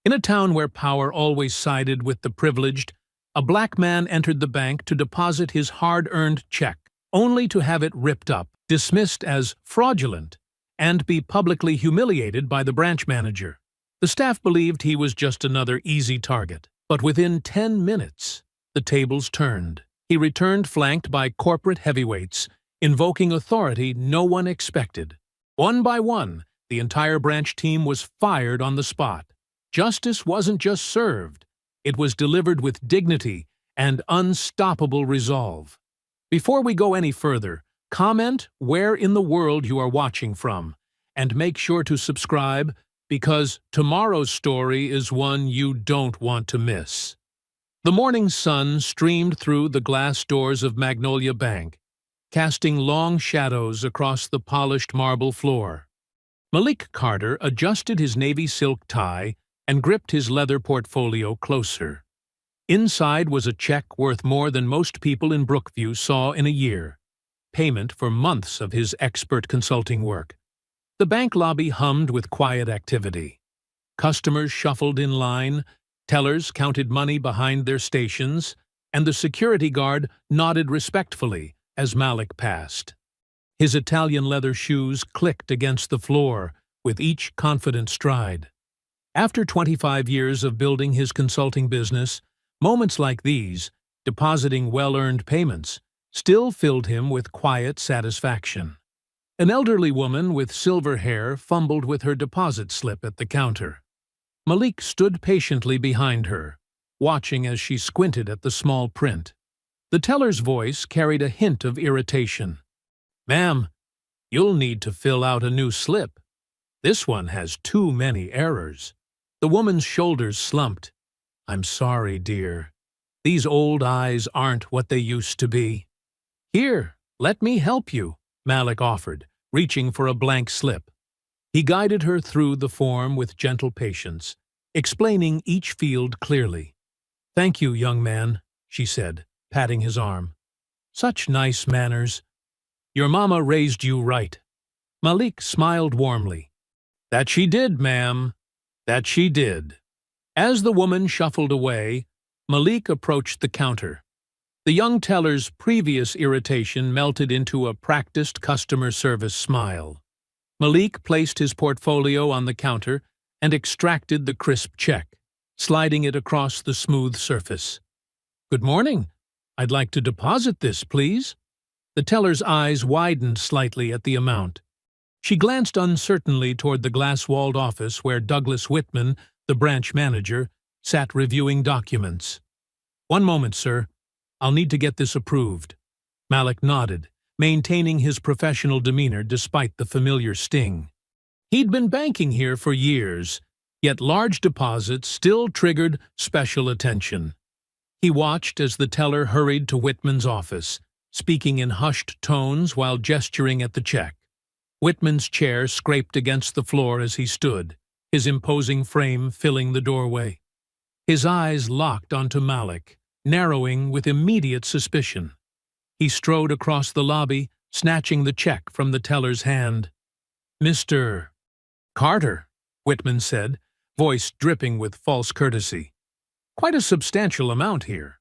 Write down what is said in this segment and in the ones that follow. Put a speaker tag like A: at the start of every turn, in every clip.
A: In a town where power always sided with the privileged, a black man entered the bank to deposit his hard-earned check, only to have it ripped up, dismissed as fraudulent, and be publicly humiliated by the branch manager. The staff believed he was just another easy target, but within 10 minutes, the tables turned. He returned flanked by corporate heavyweights, invoking authority no one expected. One by one, the entire branch team was fired on the spot. Justice wasn't just served, it was delivered with dignity and unstoppable resolve. Before we go any further, comment where in the world you are watching from, and make sure to subscribe because tomorrow's story is one you don't want to miss. The morning sun streamed through the glass doors of Magnolia Bank, casting long shadows across the polished marble floor. Malik Carter adjusted his navy silk tie and gripped his leather portfolio closer. Inside was a check worth more than most people in Brookview saw in a year, payment for months of his expert consulting work. The bank lobby hummed with quiet activity. Customers shuffled in line, tellers counted money behind their stations, and the security guard nodded respectfully as Malik passed. His Italian leather shoes clicked against the floor with each confident stride. After 25 years of building his consulting business, moments like these, depositing well-earned payments, still filled him with quiet satisfaction. An elderly woman with silver hair fumbled with her deposit slip at the counter. Malik stood patiently behind her, watching as she squinted at the small print. The teller's voice carried a hint of irritation. "Ma'am, you'll need to fill out a new slip. This one has too many errors." The woman's shoulders slumped. "I'm sorry, dear. These old eyes aren't what they used to be." "Here, let me help you," Malik offered, reaching for a blank slip. He guided her through the form with gentle patience, explaining each field clearly. "Thank you, young man," she said, patting his arm. "Such nice manners. Your mama raised you right." Malik smiled warmly. "That she did, ma'am. That she did." As the woman shuffled away, Malik approached the counter. The young teller's previous irritation melted into a practiced customer service smile. Malik placed his portfolio on the counter and extracted the crisp check, sliding it across the smooth surface. "Good morning. I'd like to deposit this, please." The teller's eyes widened slightly at the amount. She glanced uncertainly toward the glass-walled office where Douglas Whitman, the branch manager, sat reviewing documents. "One moment, sir. I'll need to get this approved." Malik nodded, maintaining his professional demeanor despite the familiar sting. He'd been banking here for years, yet large deposits still triggered special attention. He watched as the teller hurried to Whitman's office, speaking in hushed tones while gesturing at the check. Whitman's chair scraped against the floor as he stood, his imposing frame filling the doorway. His eyes locked onto Malik, narrowing with immediate suspicion. He strode across the lobby, snatching the check from the teller's hand. "Mr. Carter," Whitman said, voice dripping with false courtesy. "Quite a substantial amount here."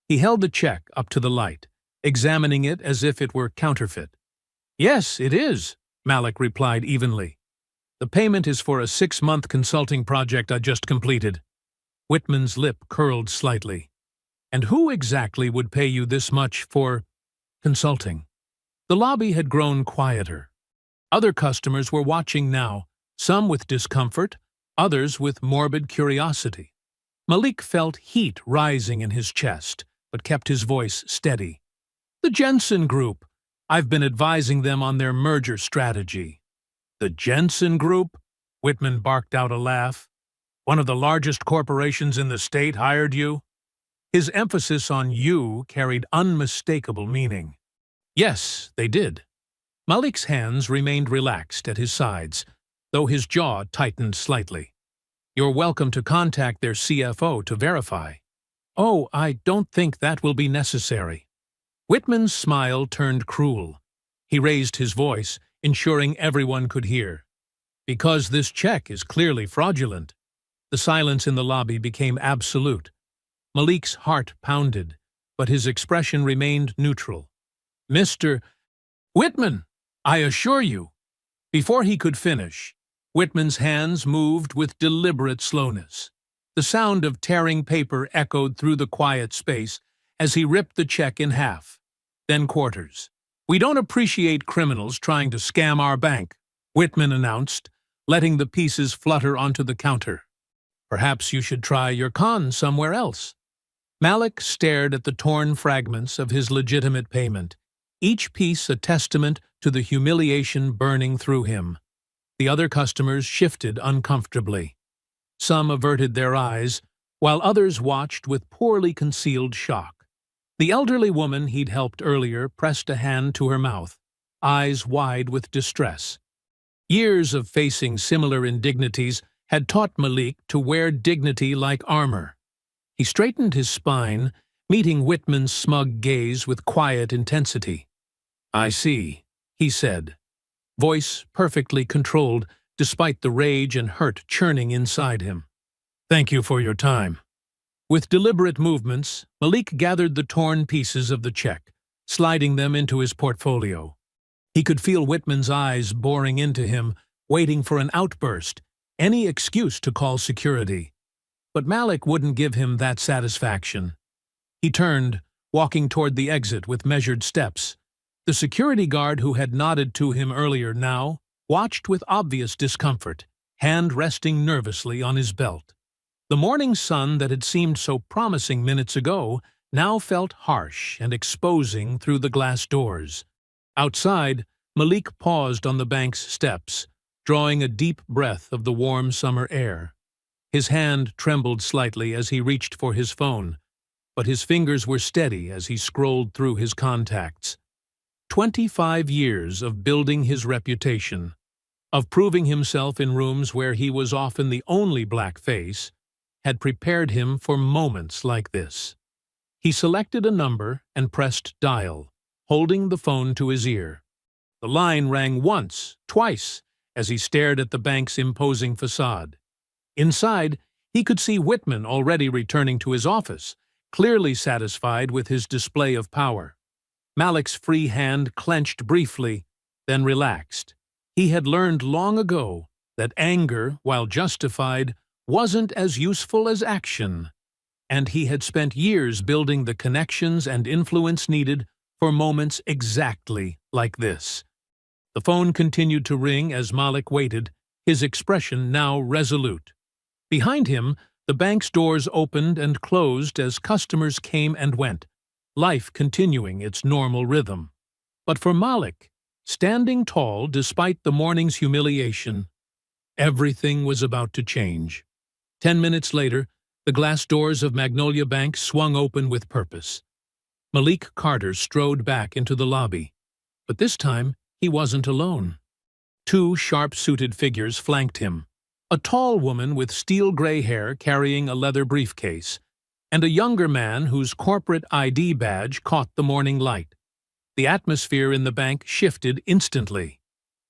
A: He held the check up to the light, examining it as if it were counterfeit. "Yes, it is," Malik replied evenly. "The payment is for a 6-month consulting project I just completed." Whitman's lip curled slightly. "And who exactly would pay you this much for consulting?" The lobby had grown quieter. Other customers were watching now, some with discomfort, others with morbid curiosity. Malik felt heat rising in his chest, but kept his voice steady. "The Jensen Group. I've been advising them on their merger strategy." "The Jensen Group?" Whitman barked out a laugh. "One of the largest corporations in the state hired you?" His emphasis on "you" carried unmistakable meaning. "Yes, they did." Malik's hands remained relaxed at his sides, though his jaw tightened slightly. "You're welcome to contact their CFO to verify." "Oh, I don't think that will be necessary." Whitman's smile turned cruel. He raised his voice, ensuring everyone could hear. "Because this check is clearly fraudulent." The silence in the lobby became absolute. Malik's heart pounded, but his expression remained neutral. "Mr. Whitman, I assure you." Before he could finish, Whitman's hands moved with deliberate slowness. The sound of tearing paper echoed through the quiet space as he ripped the check in half, then quarters. "We don't appreciate criminals trying to scam our bank," Whitman announced, letting the pieces flutter onto the counter. "Perhaps you should try your con somewhere else." Malik stared at the torn fragments of his legitimate payment, each piece a testament to the humiliation burning through him. The other customers shifted uncomfortably. Some averted their eyes, while others watched with poorly concealed shock. The elderly woman he'd helped earlier pressed a hand to her mouth, eyes wide with distress. Years of facing similar indignities had taught Malik to wear dignity like armor. He straightened his spine, meeting Whitman's smug gaze with quiet intensity. "I see," he said, voice perfectly controlled despite the rage and hurt churning inside him. "Thank you for your time." With deliberate movements, Malik gathered the torn pieces of the check, sliding them into his portfolio. He could feel Whitman's eyes boring into him, waiting for an outburst, any excuse to call security. But Malik wouldn't give him that satisfaction. He turned, walking toward the exit with measured steps. The security guard who had nodded to him earlier now watched with obvious discomfort, hand resting nervously on his belt. The morning sun that had seemed so promising minutes ago now felt harsh and exposing through the glass doors. Outside, Malik paused on the bank's steps, drawing a deep breath of the warm summer air. His hand trembled slightly as he reached for his phone, but his fingers were steady as he scrolled through his contacts. 25 years of building his reputation, of proving himself in rooms where he was often the only black face, had prepared him for moments like this. He selected a number and pressed dial, holding the phone to his ear. The line rang once, twice, as he stared at the bank's imposing facade. Inside, he could see Whitman already returning to his office, clearly satisfied with his display of power. Malik's free hand clenched briefly, then relaxed. He had learned long ago that anger, while justified, wasn't as useful as action, and he had spent years building the connections and influence needed for moments exactly like this. The phone continued to ring as Malik waited, his expression now resolute. Behind him, the bank's doors opened and closed as customers came and went, life continuing its normal rhythm. But for Malik, standing tall despite the morning's humiliation, everything was about to change. 10 minutes later, the glass doors of Magnolia Bank swung open with purpose. Malik Carter strode back into the lobby, but this time he wasn't alone. Two sharp-suited figures flanked him, a tall woman with steel-gray hair carrying a leather briefcase, and a younger man whose corporate ID badge caught the morning light. The atmosphere in the bank shifted instantly.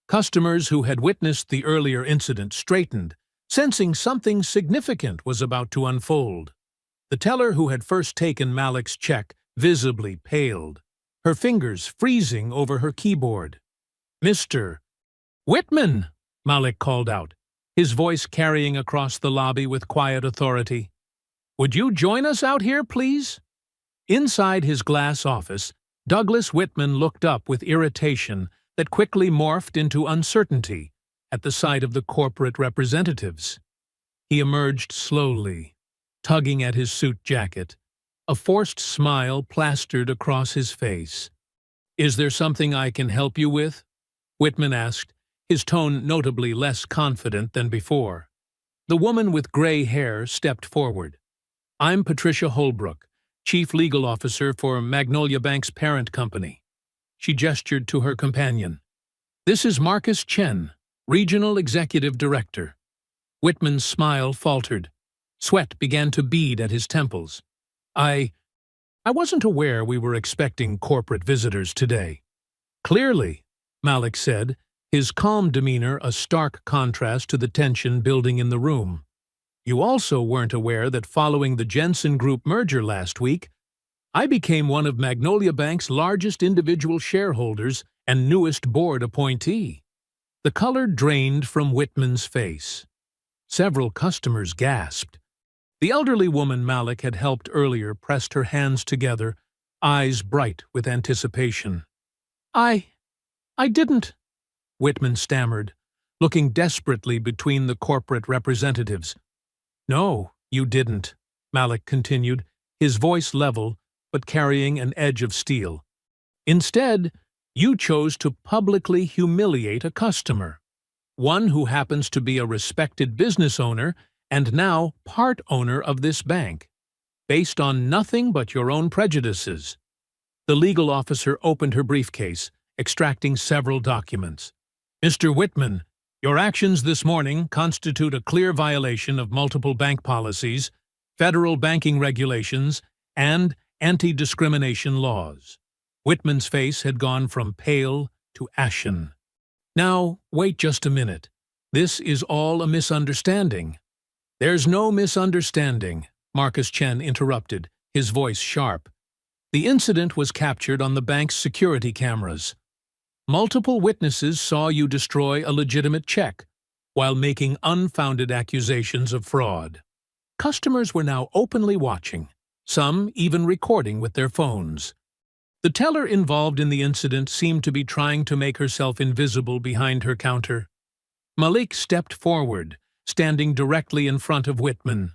A: Customers who had witnessed the earlier incident straightened, sensing something significant was about to unfold. The teller who had first taken Malik's check visibly paled, her fingers freezing over her keyboard. "Mr. Whitman!" Malik called out, his voice carrying across the lobby with quiet authority. "Would you join us out here, please?" Inside his glass office, Douglas Whitman looked up with irritation that quickly morphed into uncertainty at the sight of the corporate representatives. He emerged slowly, tugging at his suit jacket, a forced smile plastered across his face. "Is there something I can help you with?" Whitman asked, his tone notably less confident than before. The woman with gray hair stepped forward. "I'm Patricia Holbrook, Chief Legal Officer for Magnolia Bank's parent company." She gestured to her companion. "This is Marcus Chen, Regional Executive Director." Whitman's smile faltered. Sweat began to bead at his temples. I wasn't aware we were expecting corporate visitors today." "Clearly," Malik said, his calm demeanor a stark contrast to the tension building in the room. You also weren't aware that following the Jensen Group merger last week, I became one of Magnolia Bank's largest individual shareholders and newest board appointee. The color drained from Whitman's face. Several customers gasped. The elderly woman Malik had helped earlier pressed her hands together, eyes bright with anticipation. I didn't, Whitman stammered, looking desperately between the corporate representatives. No, you didn't, Malik continued, his voice level but carrying an edge of steel. Instead, you chose to publicly humiliate a customer, one who happens to be a respected business owner and now part owner of this bank, based on nothing but your own prejudices. The legal officer opened her briefcase, extracting several documents. Mr. Whitman, your actions this morning constitute a clear violation of multiple bank policies, federal banking regulations, and anti-discrimination laws. Whitman's face had gone from pale to ashen. Now, wait just a minute. This is all a misunderstanding. There's no misunderstanding, Marcus Chen interrupted, his voice sharp. The incident was captured on the bank's security cameras. Multiple witnesses saw you destroy a legitimate check while making unfounded accusations of fraud. Customers were now openly watching, some even recording with their phones. The teller involved in the incident seemed to be trying to make herself invisible behind her counter. Malik stepped forward, standing directly in front of Whitman.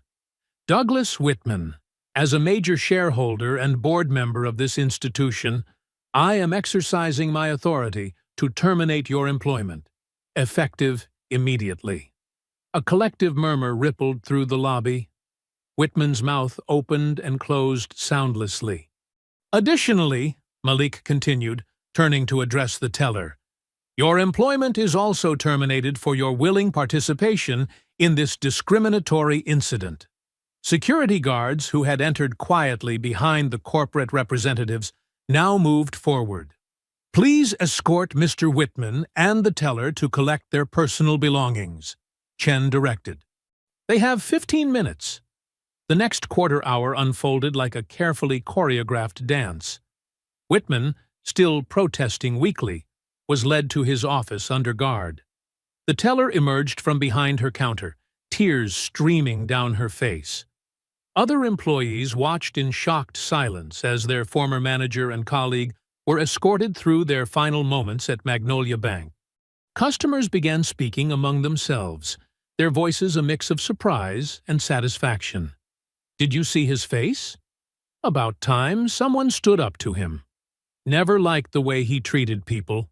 A: Douglas Whitman, as a major shareholder and board member of this institution, I am exercising my authority to terminate your employment, effective immediately. A collective murmur rippled through the lobby. Whitman's mouth opened and closed soundlessly. Additionally, Malik continued, turning to address the teller, your employment is also terminated for your willing participation in this discriminatory incident. Security guards who had entered quietly behind the corporate representatives now moved forward. Please escort Mr. Whitman and the teller to collect their personal belongings, Chen directed. They have 15 minutes. The next quarter hour unfolded like a carefully choreographed dance. Whitman, still protesting weakly, was led to his office under guard. The teller emerged from behind her counter, tears streaming down her face. Other employees watched in shocked silence as their former manager and colleague were escorted through their final moments at Magnolia Bank. Customers began speaking among themselves, their voices a mix of surprise and satisfaction. Did you see his face? About time someone stood up to him. Never liked the way he treated people.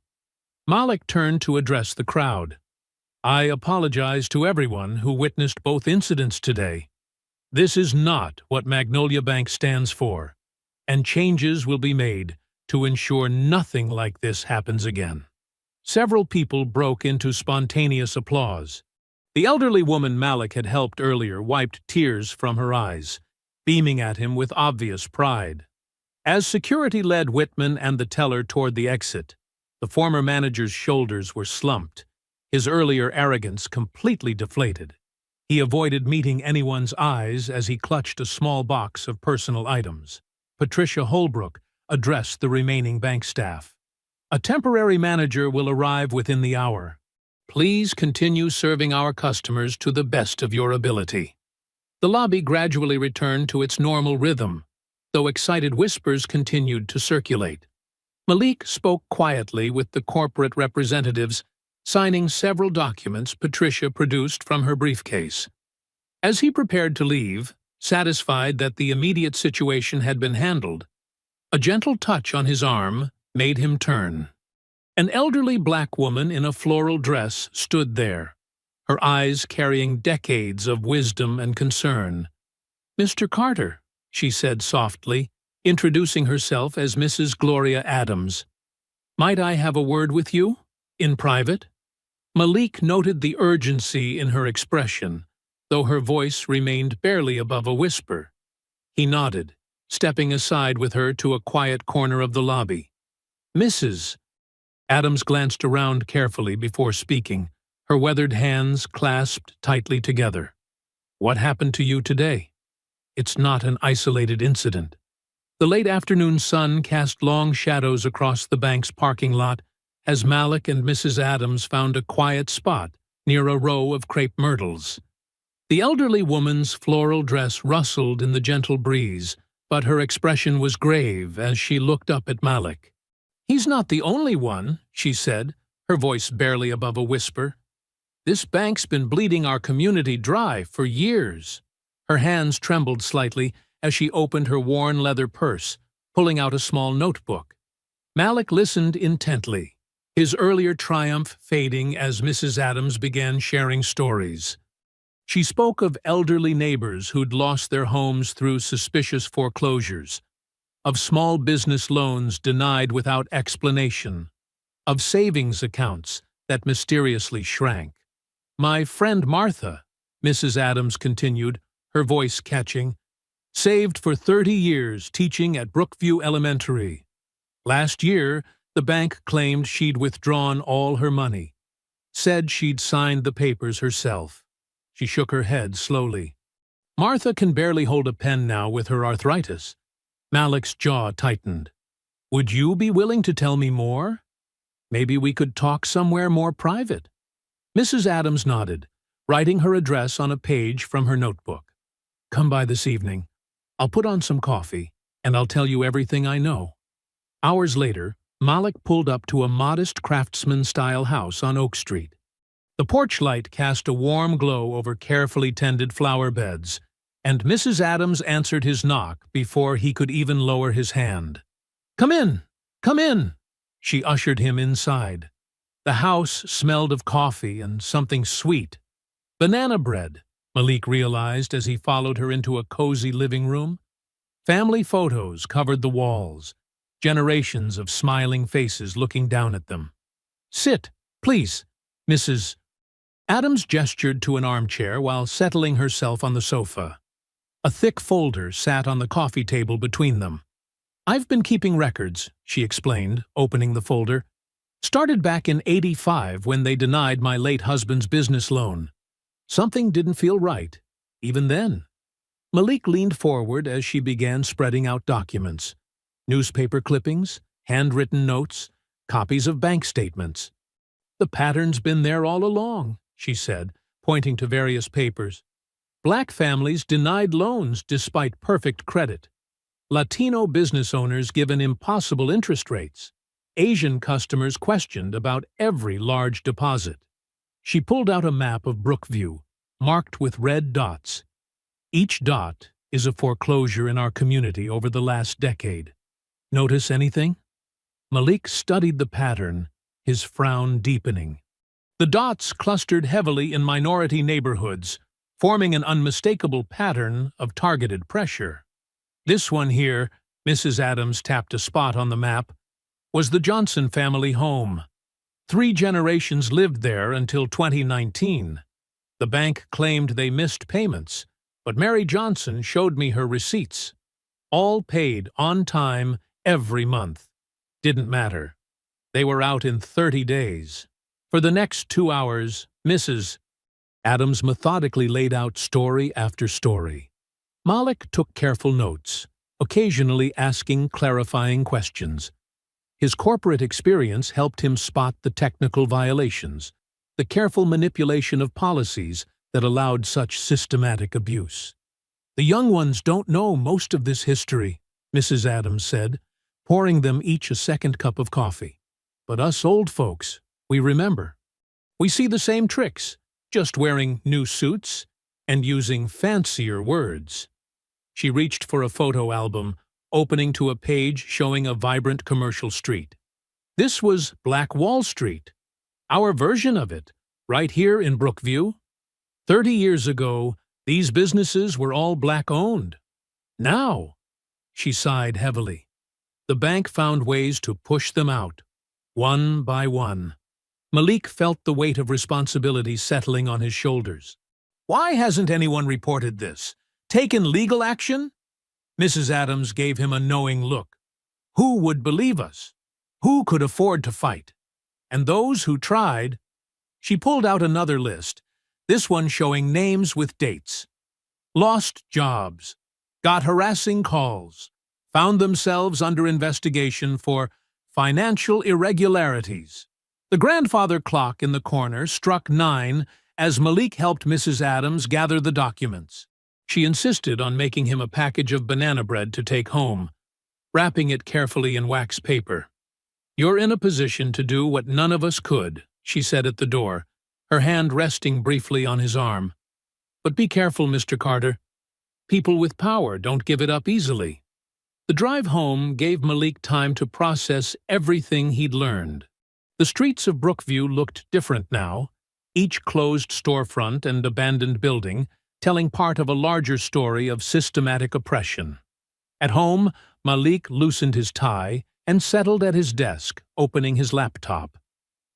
A: Malik turned to address the crowd. I apologize to everyone who witnessed both incidents today. This is not what Magnolia Bank stands for, and changes will be made to ensure nothing like this happens again. Several people broke into spontaneous applause. The elderly woman Malik had helped earlier wiped tears from her eyes, beaming at him with obvious pride. As security led Whitman and the teller toward the exit, the former manager's shoulders were slumped, his earlier arrogance completely deflated. He avoided meeting anyone's eyes as he clutched a small box of personal items. Patricia Holbrook addressed the remaining bank staff. A temporary manager will arrive within the hour. Please continue serving our customers to the best of your ability. The lobby gradually returned to its normal rhythm, though excited whispers continued to circulate. Malik spoke quietly with the corporate representatives, signing several documents Patricia produced from her briefcase. As he prepared to leave, satisfied that the immediate situation had been handled, a gentle touch on his arm made him turn. An elderly black woman in a floral dress stood there, her eyes carrying decades of wisdom and concern. Mr. Carter, she said softly, introducing herself as Mrs. Gloria Adams. Might I have a word with you? In private? Malik noted the urgency in her expression, though her voice remained barely above a whisper. He nodded, stepping aside with her to a quiet corner of the lobby. Mrs. Adams glanced around carefully before speaking, her weathered hands clasped tightly together. What happened to you today? It's not an isolated incident. The late afternoon sun cast long shadows across the bank's parking lot as Malik and Mrs. Adams found a quiet spot near a row of crepe myrtles. The elderly woman's floral dress rustled in the gentle breeze, but her expression was grave as she looked up at Malik. "He's not the only one," she said, her voice barely above a whisper. "This bank's been bleeding our community dry for years." Her hands trembled slightly as she opened her worn leather purse, pulling out a small notebook. Malik listened intently, his earlier triumph fading as Mrs. Adams began sharing stories. She spoke of elderly neighbors who'd lost their homes through suspicious foreclosures, of small business loans denied without explanation, of savings accounts that mysteriously shrank. "My friend Martha," Mrs. Adams continued, her voice catching, "saved for 30 years teaching at Brookview Elementary. Last year, the bank claimed she'd withdrawn all her money, said she'd signed the papers herself." She shook her head slowly. "Martha can barely hold a pen now with her arthritis." Malik's jaw tightened. "Would you be willing to tell me more? Maybe we could talk somewhere more private." Mrs. Adams nodded, writing her address on a page from her notebook. "Come by this evening. I'll put on some coffee, and I'll tell you everything I know." Hours later, Malik pulled up to a modest craftsman-style house on Oak Street. The porch light cast a warm glow over carefully tended flower beds, and Mrs. Adams answered his knock before he could even lower his hand. "Come in! Come in!" She ushered him inside. The house smelled of coffee and something sweet. Banana bread, Malik realized as he followed her into a cozy living room. Family photos covered the walls, generations of smiling faces looking down at them. "Sit, please, Mrs. Adams gestured to an armchair while settling herself on the sofa. A thick folder sat on the coffee table between them. "I've been keeping records," she explained, opening the folder. "Started back in '85 when they denied my late husband's business loan. Something didn't feel right, even then." Malik leaned forward as she began spreading out documents. Newspaper clippings, handwritten notes, copies of bank statements. "The pattern's been there all along," she said, pointing to various papers. "Black families denied loans despite perfect credit. Latino business owners given impossible interest rates. Asian customers questioned about every large deposit." She pulled out a map of Brookview, marked with red dots. "Each dot is a foreclosure in our community over the last decade. Notice anything?" Malik studied the pattern, his frown deepening. The dots clustered heavily in minority neighborhoods, forming an unmistakable pattern of targeted pressure. This one here, Mrs. Adams tapped a spot on the map, was the Johnson family home. 3 generations lived there until 2019. The bank claimed they missed payments, but Mary Johnson showed me her receipts. All paid on time every month. Didn't matter. They were out in 30 days. For the next 2 hours, Mrs. Adams methodically laid out story after story. Malik took careful notes, occasionally asking clarifying questions. His corporate experience helped him spot the technical violations, the careful manipulation of policies that allowed such systematic abuse. "The young ones don't know most of this history," Mrs. Adams said, pouring them each a second cup of coffee. "But us old folks, we remember. We see the same tricks, just wearing new suits and using fancier words." She reached for a photo album, opening to a page showing a vibrant commercial street. This was Black Wall Street, our version of it, right here in Brookview. 30 years ago, these businesses were all black-owned. Now, she sighed heavily, the bank found ways to push them out, one by one. Malik felt the weight of responsibility settling on his shoulders. "Why hasn't anyone reported this? Taken legal action?" Mrs. Adams gave him a knowing look. "Who would believe us? Who could afford to fight? And those who tried..." She pulled out another list, this one showing names with dates. lost jobs, got harassing calls, found themselves under investigation for financial irregularities. The grandfather clock in the corner struck 9 as Malik helped Mrs. Adams gather the documents. She insisted on making him a package of banana bread to take home, wrapping it carefully in wax paper. "You're in a position to do what none of us could," she said at the door, her hand resting briefly on his arm. "But be careful, Mr. Carter. People with power don't give it up easily." The drive home gave Malik time to process everything he'd learned. The streets of Brookview looked different now, each closed storefront and abandoned building telling part of a larger story of systematic oppression. At home, Malik loosened his tie and settled at his desk, opening his laptop.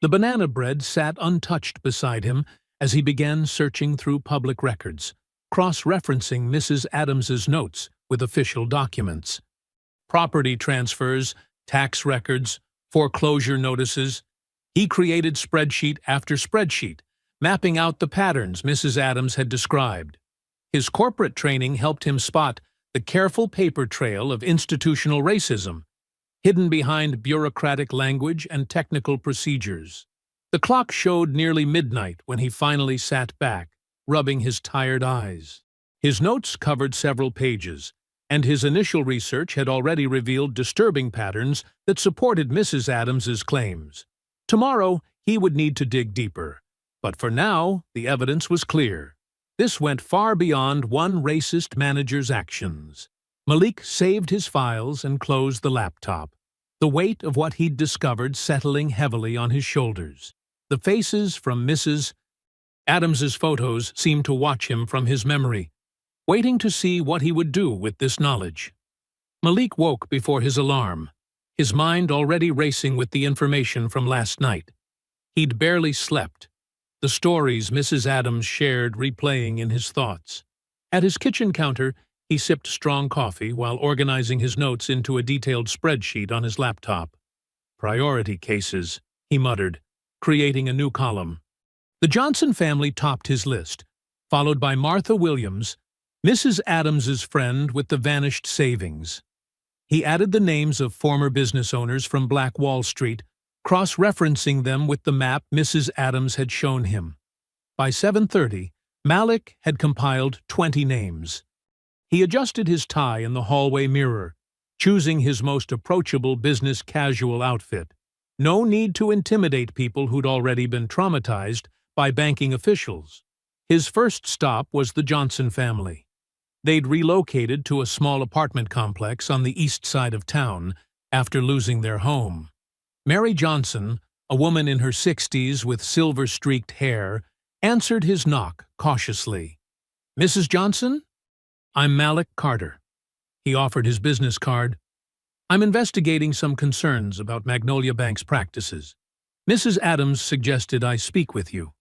A: The banana bread sat untouched beside him as he began searching through public records, cross-referencing Mrs. Adams's notes with official documents. Property transfers, tax records, foreclosure notices. He created spreadsheet after spreadsheet, mapping out the patterns Mrs. Adams had described. His corporate training helped him spot the careful paper trail of institutional racism, hidden behind bureaucratic language and technical procedures. The clock showed nearly midnight when he finally sat back, rubbing his tired eyes. His notes covered several pages, and his initial research had already revealed disturbing patterns that supported Mrs. Adams's claims. Tomorrow, he would need to dig deeper. But for now, the evidence was clear. This went far beyond one racist manager's actions. Malik saved his files and closed the laptop, the weight of what he'd discovered settling heavily on his shoulders. The faces from Mrs. Adams's photos seemed to watch him from his memory, waiting to see what he would do with this knowledge. Malik woke before his alarm, his mind already racing with the information from last night. He'd barely slept, the stories Mrs. Adams shared replaying in his thoughts. At his kitchen counter, he sipped strong coffee while organizing his notes into a detailed spreadsheet on his laptop. "Priority cases," he muttered, creating a new column. The Johnson family topped his list, followed by Martha Williams, Mrs. Adams's friend with the vanished savings. He added the names of former business owners from Black Wall Street, cross-referencing them with the map Mrs. Adams had shown him. By 7:30, Malik had compiled 20 names. He adjusted his tie in the hallway mirror, choosing his most approachable business casual outfit. No need to intimidate people who'd already been traumatized by banking officials. His first stop was the Johnson family. They'd relocated to a small apartment complex on the east side of town after losing their home. Mary Johnson, a woman in her 60s with silver-streaked hair, answered his knock cautiously. "Mrs. Johnson? I'm Malik Carter." He offered his business card. "I'm investigating some concerns about Magnolia Bank's practices. Mrs. Adams suggested I speak with you."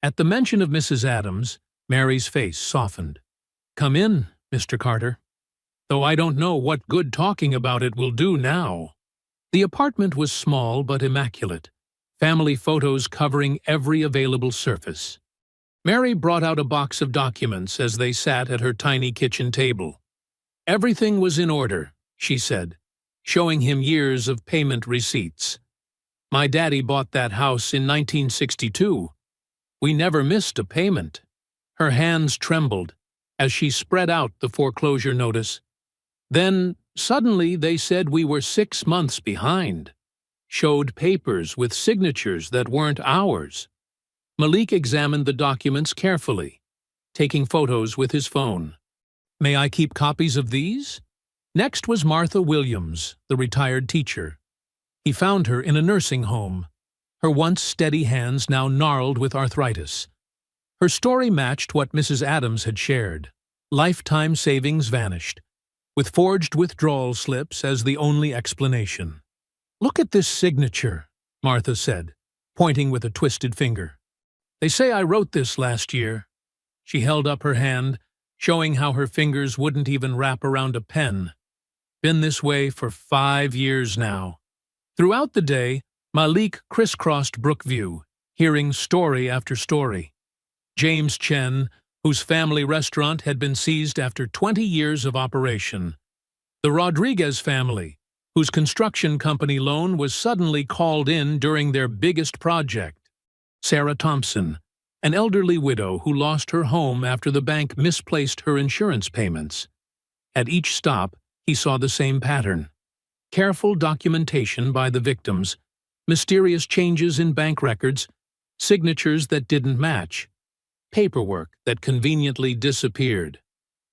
A: At the mention of Mrs. Adams, Mary's face softened. "Come in, Mr. Carter. Though I don't know what good talking about it will do now." The apartment was small but immaculate, family photos covering every available surface. Mary brought out a box of documents as they sat at her tiny kitchen table. "Everything was in order," she said, showing him years of payment receipts. "My daddy bought that house in 1962. We never missed a payment." Her hands trembled as she spread out the foreclosure notice. "Then, suddenly, they said we were 6 months behind. Showed papers with signatures that weren't ours." Malik examined the documents carefully, taking photos with his phone. "May I keep copies of these?" Next was Martha Williams, the retired teacher. He found her in a nursing home, her once steady hands now gnarled with arthritis. Her story matched what Mrs. Adams had shared. Lifetime savings vanished, with forged withdrawal slips as the only explanation. "Look at this signature," Martha said, pointing with a twisted finger. "They say I wrote this last year." She held up her hand, showing how her fingers wouldn't even wrap around a pen. "Been this way for 5 years now." Throughout the day, Malik crisscrossed Brookview, hearing story after story. James Chen, whose family restaurant had been seized after 20 years of operation. The Rodriguez family, whose construction company loan was suddenly called in during their biggest project. Sarah Thompson, an elderly widow who lost her home after the bank misplaced her insurance payments. At each stop, he saw the same pattern. Careful documentation by the victims, mysterious changes in bank records, signatures that didn't match, paperwork that conveniently disappeared.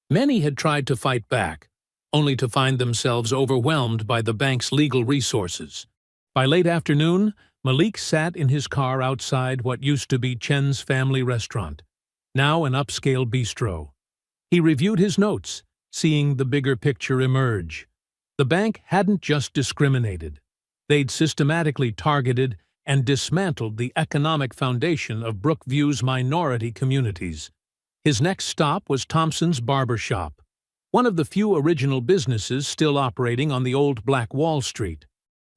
A: Many had tried to fight back, only to find themselves overwhelmed by the bank's legal resources. By late afternoon, Malik sat in his car outside what used to be Chen's family restaurant, now an upscale bistro. He reviewed his notes, seeing the bigger picture emerge. The bank hadn't just discriminated. They'd systematically targeted and dismantled the economic foundation of Brookview's minority communities. His next stop was Thompson's Barber Shop, one of the few original businesses still operating on the old Black Wall Street.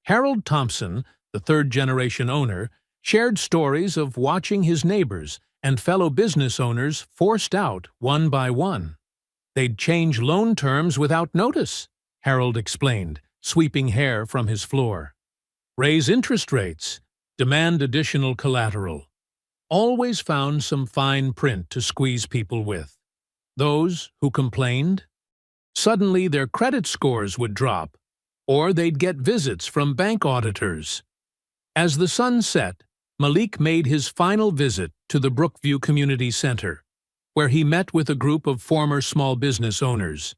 A: Harold Thompson, the third-generation owner, shared stories of watching his neighbors and fellow business owners forced out one by one. They'd change loan terms without notice, Harold explained, sweeping hair from his floor. Raise interest rates, demand additional collateral. Always found some fine print to squeeze people with. Those who complained? Suddenly their credit scores would drop, or they'd get visits from bank auditors. As the sun set, Malik made his final visit to the Brookview Community Center, where he met with a group of former small business owners.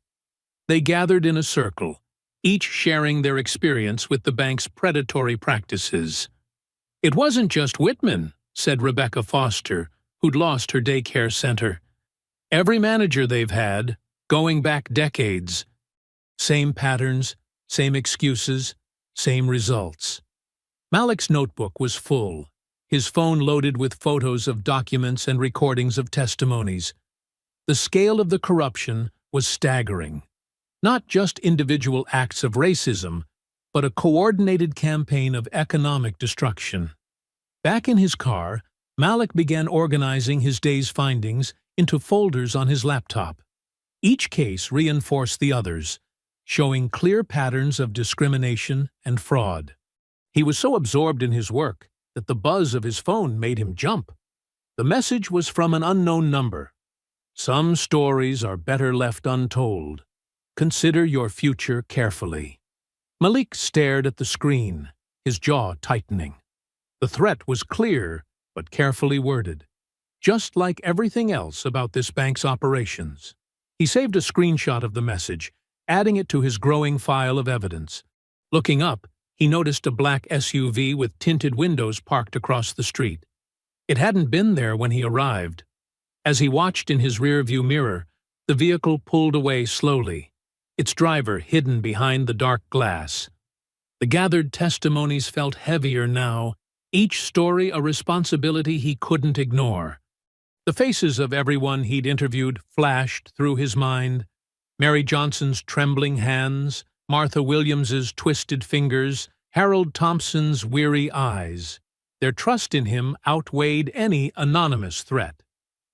A: They gathered in a circle, each sharing their experience with the bank's predatory practices. "It wasn't just Whitman," said Rebecca Foster, who'd lost her daycare center. "Every manager they've had, going back decades. Same patterns, same excuses, same results." Malik's notebook was full, his phone loaded with photos of documents and recordings of testimonies. The scale of the corruption was staggering. Not just individual acts of racism, but a coordinated campaign of economic destruction. Back in his car, Malik began organizing his day's findings into folders on his laptop. Each case reinforced the others, showing clear patterns of discrimination and fraud. He was so absorbed in his work that the buzz of his phone made him jump. The message was from an unknown number. "Some stories are better left untold. Consider your future carefully." Malik stared at the screen, his jaw tightening. The threat was clear, but carefully worded, just like everything else about this bank's operations. He saved a screenshot of the message, adding it to his growing file of evidence. Looking up, he noticed a black SUV with tinted windows parked across the street. It hadn't been there when he arrived. As he watched in his rearview mirror, the vehicle pulled away slowly, its driver hidden behind the dark glass. The gathered testimonies felt heavier now, each story a responsibility he couldn't ignore. The faces of everyone he'd interviewed flashed through his mind. Mary Johnson's trembling hands, Martha Williams's twisted fingers, Harold Thompson's weary eyes. Their trust in him outweighed any anonymous threat.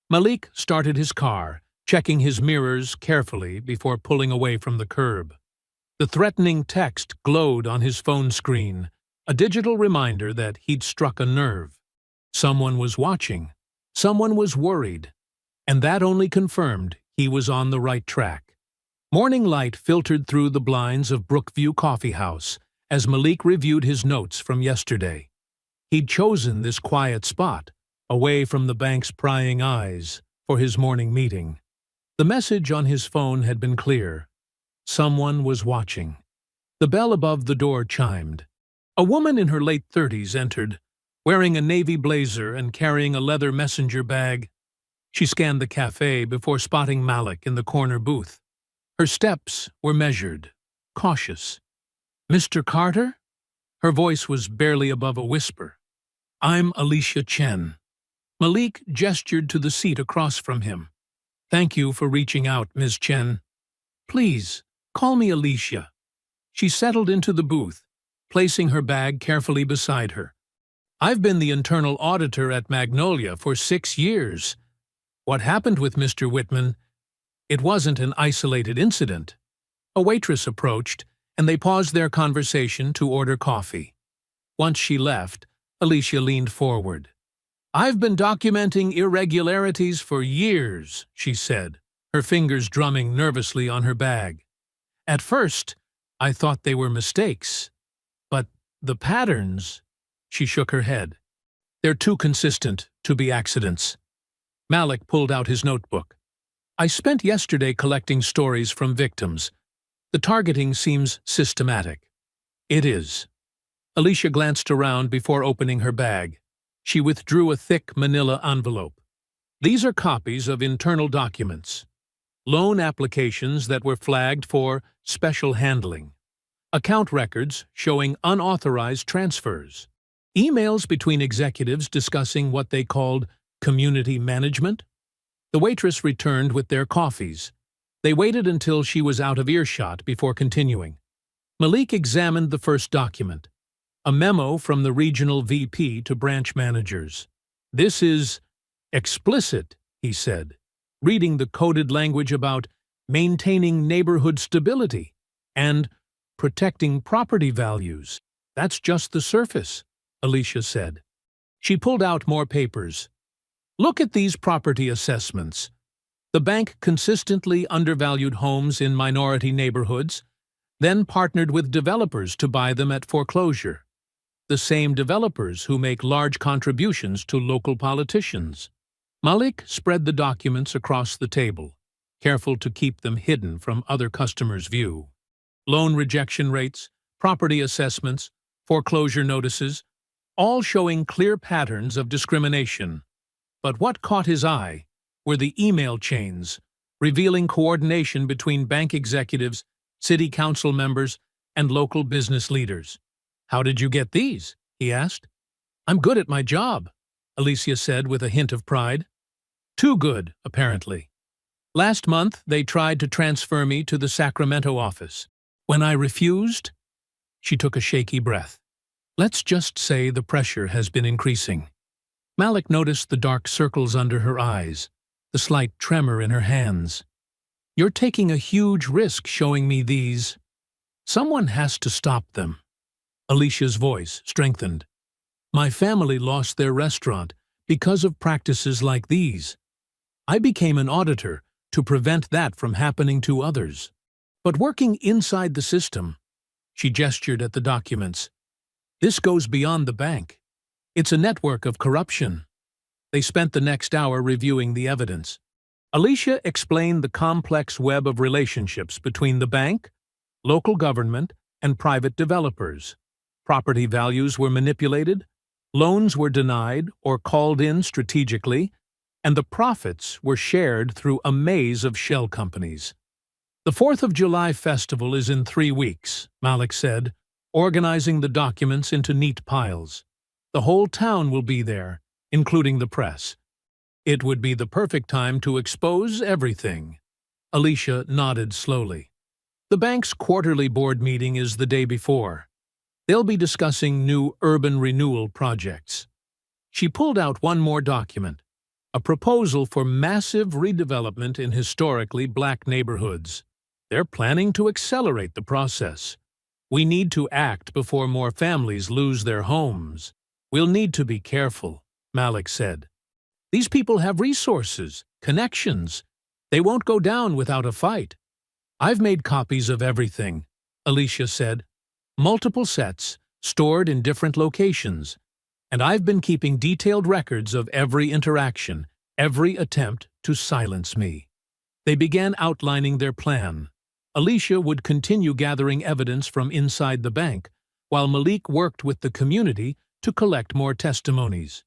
A: Malik started his car, checking his mirrors carefully before pulling away from the curb. The threatening text glowed on his phone screen, a digital reminder that he'd struck a nerve. Someone was watching. Someone was worried, and that only confirmed he was on the right track. Morning light filtered through the blinds of Brookview Coffee House as Malik reviewed his notes from yesterday. He'd chosen this quiet spot, away from the bank's prying eyes, for his morning meeting. The message on his phone had been clear. Someone was watching. The bell above the door chimed. A woman in her late 30s entered, wearing a navy blazer and carrying a leather messenger bag. She scanned the cafe before spotting Malik in the corner booth. Her steps were measured, cautious. "Mr. Carter?" Her voice was barely above a whisper. "I'm Alicia Chen." Malik gestured to the seat across from him. "Thank you for reaching out, Ms. Chen. Please, call me Alicia." She settled into the booth, placing her bag carefully beside her. "I've been the internal auditor at Magnolia for 6 years. What happened with Mr. Whitman? It wasn't an isolated incident. A waitress approached, and they paused their conversation to order coffee. Once she left, Alicia leaned forward. "I've been documenting irregularities for years," she said, her fingers drumming nervously on her bag. "At first, I thought they were mistakes. But the patterns—" She shook her head. "They're too consistent to be accidents." Malik pulled out his notebook. "I spent yesterday collecting stories from victims. The targeting seems systematic." "It is." Alicia glanced around before opening her bag. She withdrew a thick manila envelope. "These are copies of internal documents. Loan applications that were flagged for special handling. Account records showing unauthorized transfers. Emails between executives discussing what they called community management." The waitress returned with their coffees. They waited until she was out of earshot before continuing. Malik examined the first document, a memo from the regional VP to branch managers. "This is explicit," he said, reading the coded language about maintaining neighborhood stability and protecting property values. "That's just the surface," Alicia said. She pulled out more papers. "Look at these property assessments. The bank consistently undervalued homes in minority neighborhoods, then partnered with developers to buy them at foreclosure. The same developers who make large contributions to local politicians." Malik spread the documents across the table, careful to keep them hidden from other customers' view. Loan rejection rates, property assessments, foreclosure notices, all showing clear patterns of discrimination. But what caught his eye were the email chains, revealing coordination between bank executives, city council members, and local business leaders. "How did you get these?" he asked. "I'm good at my job," Alicia said with a hint of pride. "Too good, apparently. Last month, they tried to transfer me to the Sacramento office. When I refused," she took a shaky breath. "Let's just say the pressure has been increasing." Malik noticed the dark circles under her eyes, the slight tremor in her hands. "You're taking a huge risk showing me these. Someone has to stop them." Alicia's voice strengthened. "My family lost their restaurant because of practices like these. I became an auditor to prevent that from happening to others. But working inside the system," she gestured at the documents, "this goes beyond the bank. It's a network of corruption." They spent the next hour reviewing the evidence. Alicia explained the complex web of relationships between the bank, local government, and private developers. Property values were manipulated, loans were denied or called in strategically, and the profits were shared through a maze of shell companies. "The 4th of July festival is in 3 weeks, Malik said, organizing the documents into neat piles. "The whole town will be there, including the press. It would be the perfect time to expose everything." Alicia nodded slowly. "The bank's quarterly board meeting is the day before. They'll be discussing new urban renewal projects." She pulled out one more document, a proposal for massive redevelopment in historically black neighborhoods. "They're planning to accelerate the process. We need to act before more families lose their homes." "We'll need to be careful," Malik said. "These people have resources, connections. They won't go down without a fight." "I've made copies of everything," Alicia said. "Multiple sets, stored in different locations. And I've been keeping detailed records of every interaction, every attempt to silence me." They began outlining their plan. Alicia would continue gathering evidence from inside the bank, while Malik worked with the community to collect more testimonies.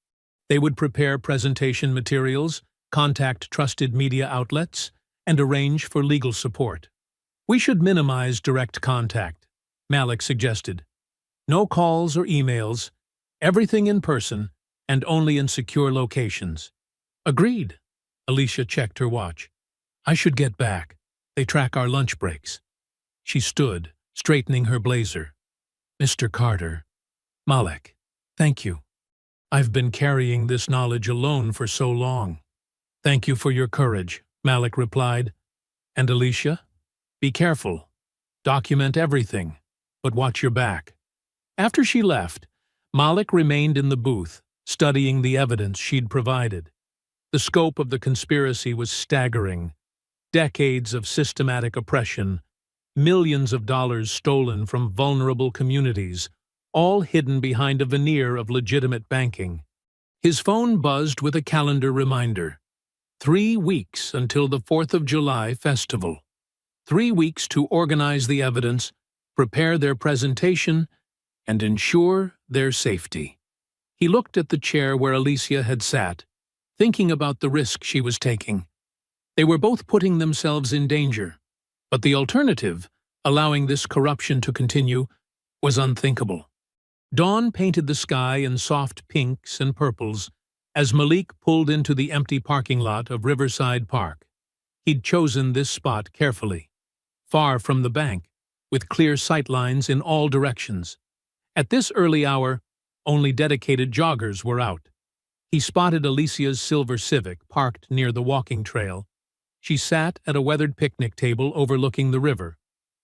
A: They would prepare presentation materials, contact trusted media outlets, and arrange for legal support. "We should minimize direct contact," Malik suggested. "No calls or emails, everything in person, and only in secure locations." "Agreed." Alicia checked her watch. "I should get back. They track our lunch breaks." She stood, straightening her blazer. "Mr. Carter." "Malik, thank you. I've been carrying this knowledge alone for so long." "Thank you for your courage," Malik replied. "And Alicia? Be careful. Document everything, but watch your back." After she left, Malik remained in the booth, studying the evidence she'd provided. The scope of the conspiracy was staggering. Decades of systematic oppression, millions of dollars stolen from vulnerable communities, all hidden behind a veneer of legitimate banking. His phone buzzed with a calendar reminder. 3 weeks until the 4th of July festival. 3 weeks to organize the evidence, prepare their presentation, and ensure their safety. He looked at the chair where Alicia had sat, thinking about the risk she was taking. They were both putting themselves in danger, but the alternative, allowing this corruption to continue, was unthinkable. Dawn painted the sky in soft pinks and purples as Malik pulled into the empty parking lot of Riverside Park. He'd chosen this spot carefully, far from the bank, with clear sightlines in all directions. At this early hour, only dedicated joggers were out. He spotted Alicia's silver Civic parked near the walking trail. She sat at a weathered picnic table overlooking the river,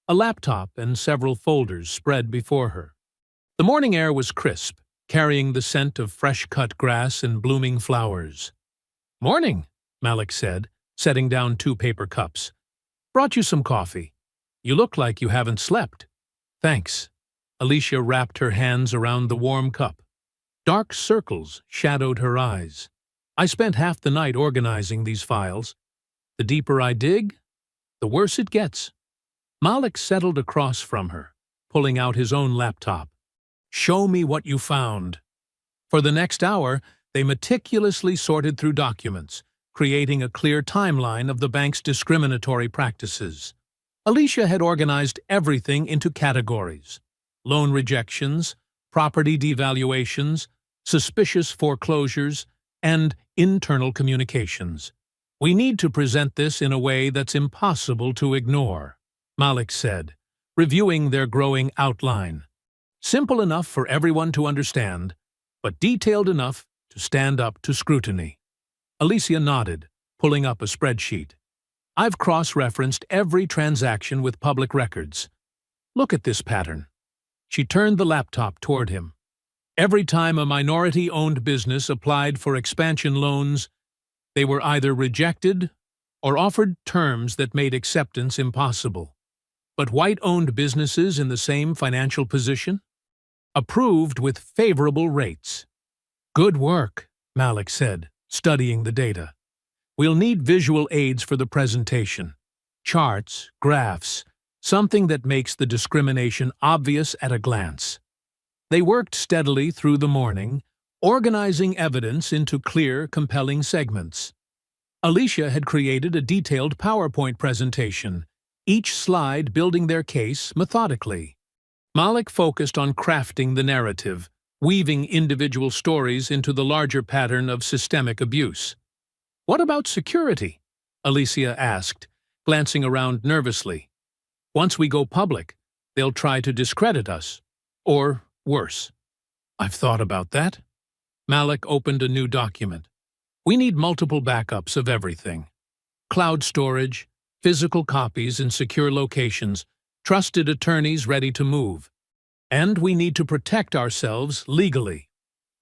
A: a laptop and several folders spread before her. The morning air was crisp, carrying the scent of fresh-cut grass and blooming flowers. "Morning," Malik said, setting down 2 paper cups. "Brought you some coffee. You look like you haven't slept." "Thanks." Alicia wrapped her hands around the warm cup. Dark circles shadowed her eyes. "I spent half the night organizing these files. The deeper I dig, the worse it gets." Malik settled across from her, pulling out his own laptop. "Show me what you found." For the next hour, they meticulously sorted through documents, creating a clear timeline of the bank's discriminatory practices. Alicia had organized everything into categories: loan rejections, property devaluations, suspicious foreclosures, and internal communications. "We need to present this in a way that's impossible to ignore," Malik said, reviewing their growing outline. "Simple enough for everyone to understand, but detailed enough to stand up to scrutiny." Alicia nodded, pulling up a spreadsheet. "I've cross-referenced every transaction with public records. Look at this pattern." She turned the laptop toward him. Every time a minority-owned business applied for expansion loans, they were either rejected or offered terms that made acceptance impossible. But white-owned businesses in the same financial position? Approved with favorable rates. "Good work," Malik said, studying the data. "We'll need visual aids for the presentation. Charts, graphs, something that makes the discrimination obvious at a glance." They worked steadily through the morning, organizing evidence into clear, compelling segments. Alicia had created a detailed PowerPoint presentation, each slide building their case methodically. Malik focused on crafting the narrative, weaving individual stories into the larger pattern of systemic abuse. "What about security?" Alicia asked, glancing around nervously. "Once we go public, they'll try to discredit us. Or worse." "I've thought about that." Malik opened a new document. "We need multiple backups of everything. Cloud storage, physical copies in secure locations, trusted attorneys ready to move. And we need to protect ourselves legally."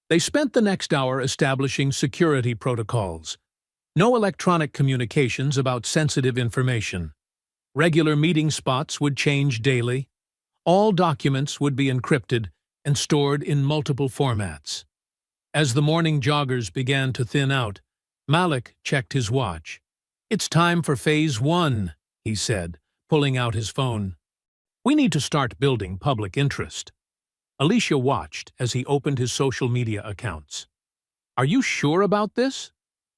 A: They spent the next hour establishing security protocols. No electronic communications about sensitive information. Regular meeting spots would change daily. All documents would be encrypted and stored in multiple formats. As the morning joggers began to thin out, Malik checked his watch. "It's time for Phase 1, he said, pulling out his phone. "We need to start building public interest." Alicia watched as he opened his social media accounts. "Are you sure about this?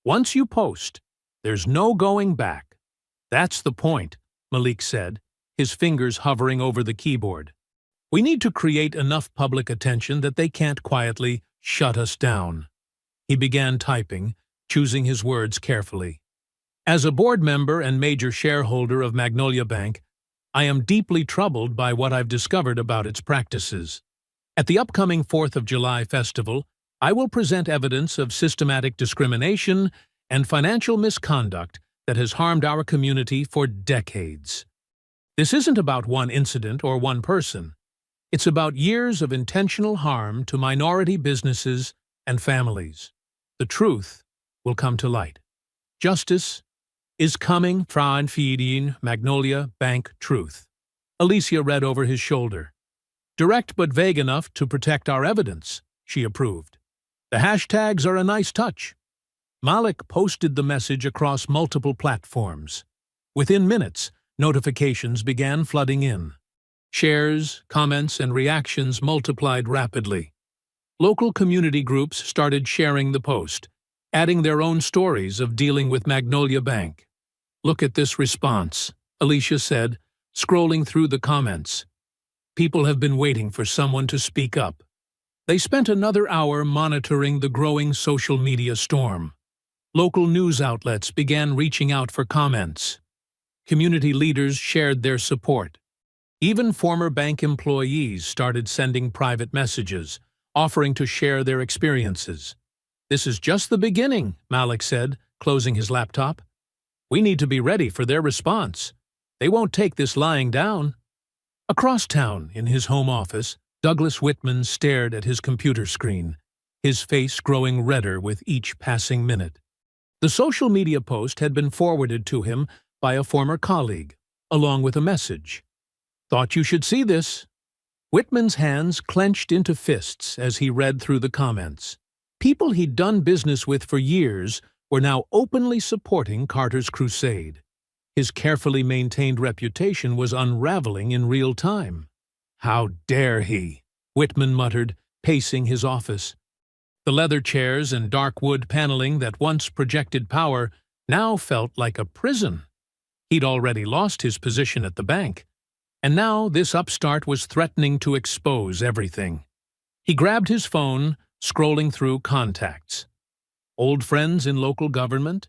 A: Once you post, there's no going back." "That's the point," Malik said, his fingers hovering over the keyboard. "We need to create enough public attention that they can't quietly shut us down." He began typing, choosing his words carefully. "As a board member and major shareholder of Magnolia Bank, I am deeply troubled by what I've discovered about its practices. At the upcoming 4th of July festival, I will present evidence of systematic discrimination and financial misconduct that has harmed our community for decades. This isn't about one incident or one person. It's about years of intentional harm to minority businesses and families. The truth will come to light. Justice is coming from feeding Magnolia Bank Truth. Alicia read over his shoulder. Direct but vague enough to protect our evidence, she approved. The hashtags are a nice touch. Malik posted the message across multiple platforms. Within minutes, notifications began flooding in. Shares, comments, and reactions multiplied rapidly. Local community groups started sharing the post, adding their own stories of dealing with Magnolia Bank. "Look at this response," Alicia said, scrolling through the comments. People have been waiting for someone to speak up. They spent another hour monitoring the growing social media storm. Local news outlets began reaching out for comments. Community leaders shared their support. Even former bank employees started sending private messages, offering to share their experiences. "This is just the beginning," Malik said, closing his laptop. "We need to be ready for their response. They won't take this lying down." Across town, in his home office, Douglas Whitman stared at his computer screen, his face growing redder with each passing minute. The social media post had been forwarded to him by a former colleague, along with a message. "Thought you should see this." Whitman's hands clenched into fists as he read through the comments. People he'd done business with for years were now openly supporting Carter's crusade. His carefully maintained reputation was unraveling in real time. "How dare he?" Whitman muttered, pacing his office. The leather chairs and dark wood paneling that once projected power now felt like a prison. He'd already lost his position at the bank, and now this upstart was threatening to expose everything. He grabbed his phone, scrolling through contacts. Old friends in local government,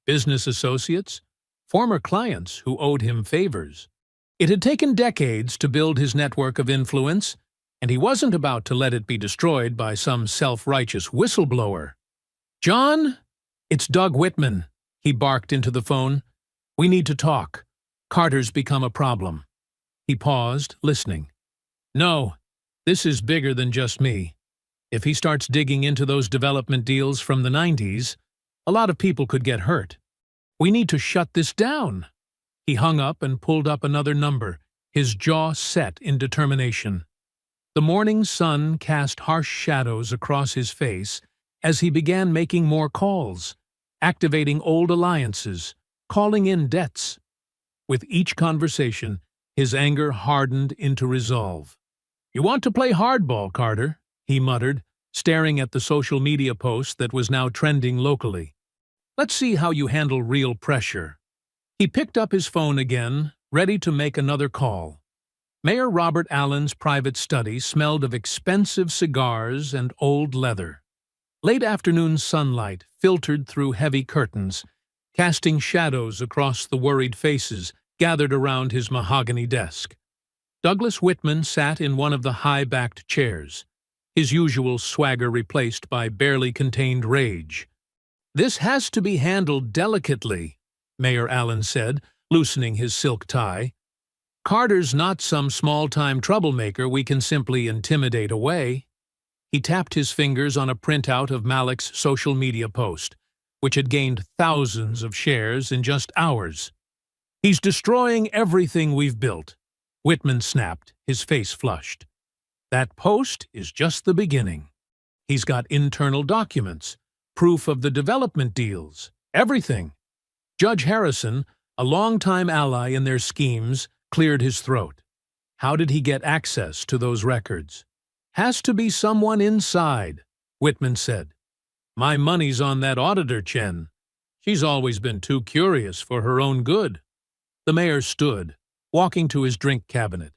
A: business associates, former clients who owed him favors. It had taken decades to build his network of influence, and he wasn't about to let it be destroyed by some self-righteous whistleblower. "John, it's Doug Whitman," he barked into the phone. "We need to talk. Carter's become a problem." He paused, listening. "No, this is bigger than just me. If he starts digging into those development deals from the 90s, a lot of people could get hurt. We need to shut this down." He hung up and pulled up another number, his jaw set in determination. The morning sun cast harsh shadows across his face as he began making more calls, activating old alliances, calling in debts. With each conversation, his anger hardened into resolve. "You want to play hardball, Carter," he muttered, staring at the social media post that was now trending locally. "Let's see how you handle real pressure." He picked up his phone again, ready to make another call. Mayor Robert Allen's private study smelled of expensive cigars and old leather. Late afternoon sunlight filtered through heavy curtains, casting shadows across the worried faces gathered around his mahogany desk. Douglas Whitman sat in one of the high-backed chairs, his usual swagger replaced by barely contained rage. "This has to be handled delicately," Mayor Allen said, loosening his silk tie. "Carter's not some small-time troublemaker we can simply intimidate away." He tapped his fingers on a printout of Malik's social media post, which had gained thousands of shares in just hours. "He's destroying everything we've built," Whitman snapped, his face flushed. "That post is just the beginning. He's got internal documents, proof of the development deals, everything." Judge Harrison, a longtime ally in their schemes, cleared his throat. "How did he get access to those records?" "Has to be someone inside," Whitman said. "My money's on that auditor, Chen. She's always been too curious for her own good." The mayor stood, walking to his drink cabinet.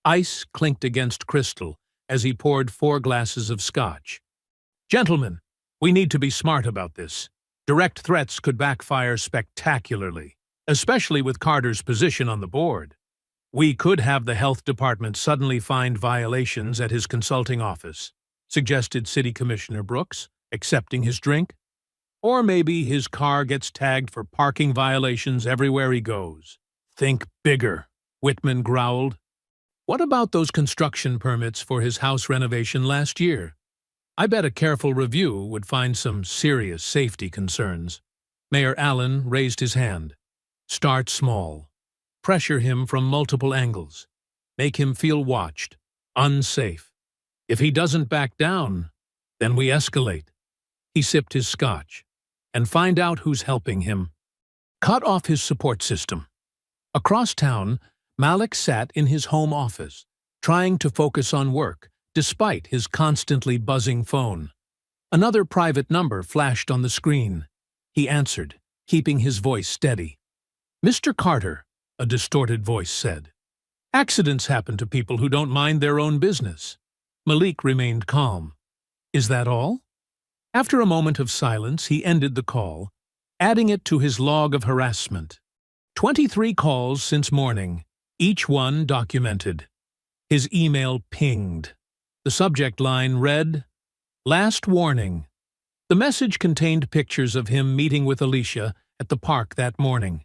A: Ice clinked against crystal as he poured 4 glasses of scotch. "Gentlemen, we need to be smart about this. Direct threats could backfire spectacularly, especially with Carter's position on the board. We could have the health department suddenly find violations at his consulting office," suggested City Commissioner Brooks, accepting his drink. Or maybe his car gets tagged for parking violations everywhere he goes. Think bigger, Whitman growled. What about those construction permits for his house renovation last year? I bet a careful review would find some serious safety concerns. Mayor Allen raised his hand. Start small. Pressure him from multiple angles. Make him feel watched, unsafe. If he doesn't back down, then we escalate. He sipped his scotch. And find out who's helping him. Cut off his support system. Across town, Malik sat in his home office, trying to focus on work, despite his constantly buzzing phone. Another private number flashed on the screen. He answered, keeping his voice steady. "Mr. Carter," a distorted voice said. "Accidents happen to people who don't mind their own business." Malik remained calm. "Is that all?" After a moment of silence, he ended the call, adding it to his log of harassment. 23 calls since morning, each one documented. His email pinged. The subject line read, "Last warning." The message contained pictures of him meeting with Alicia at the park that morning.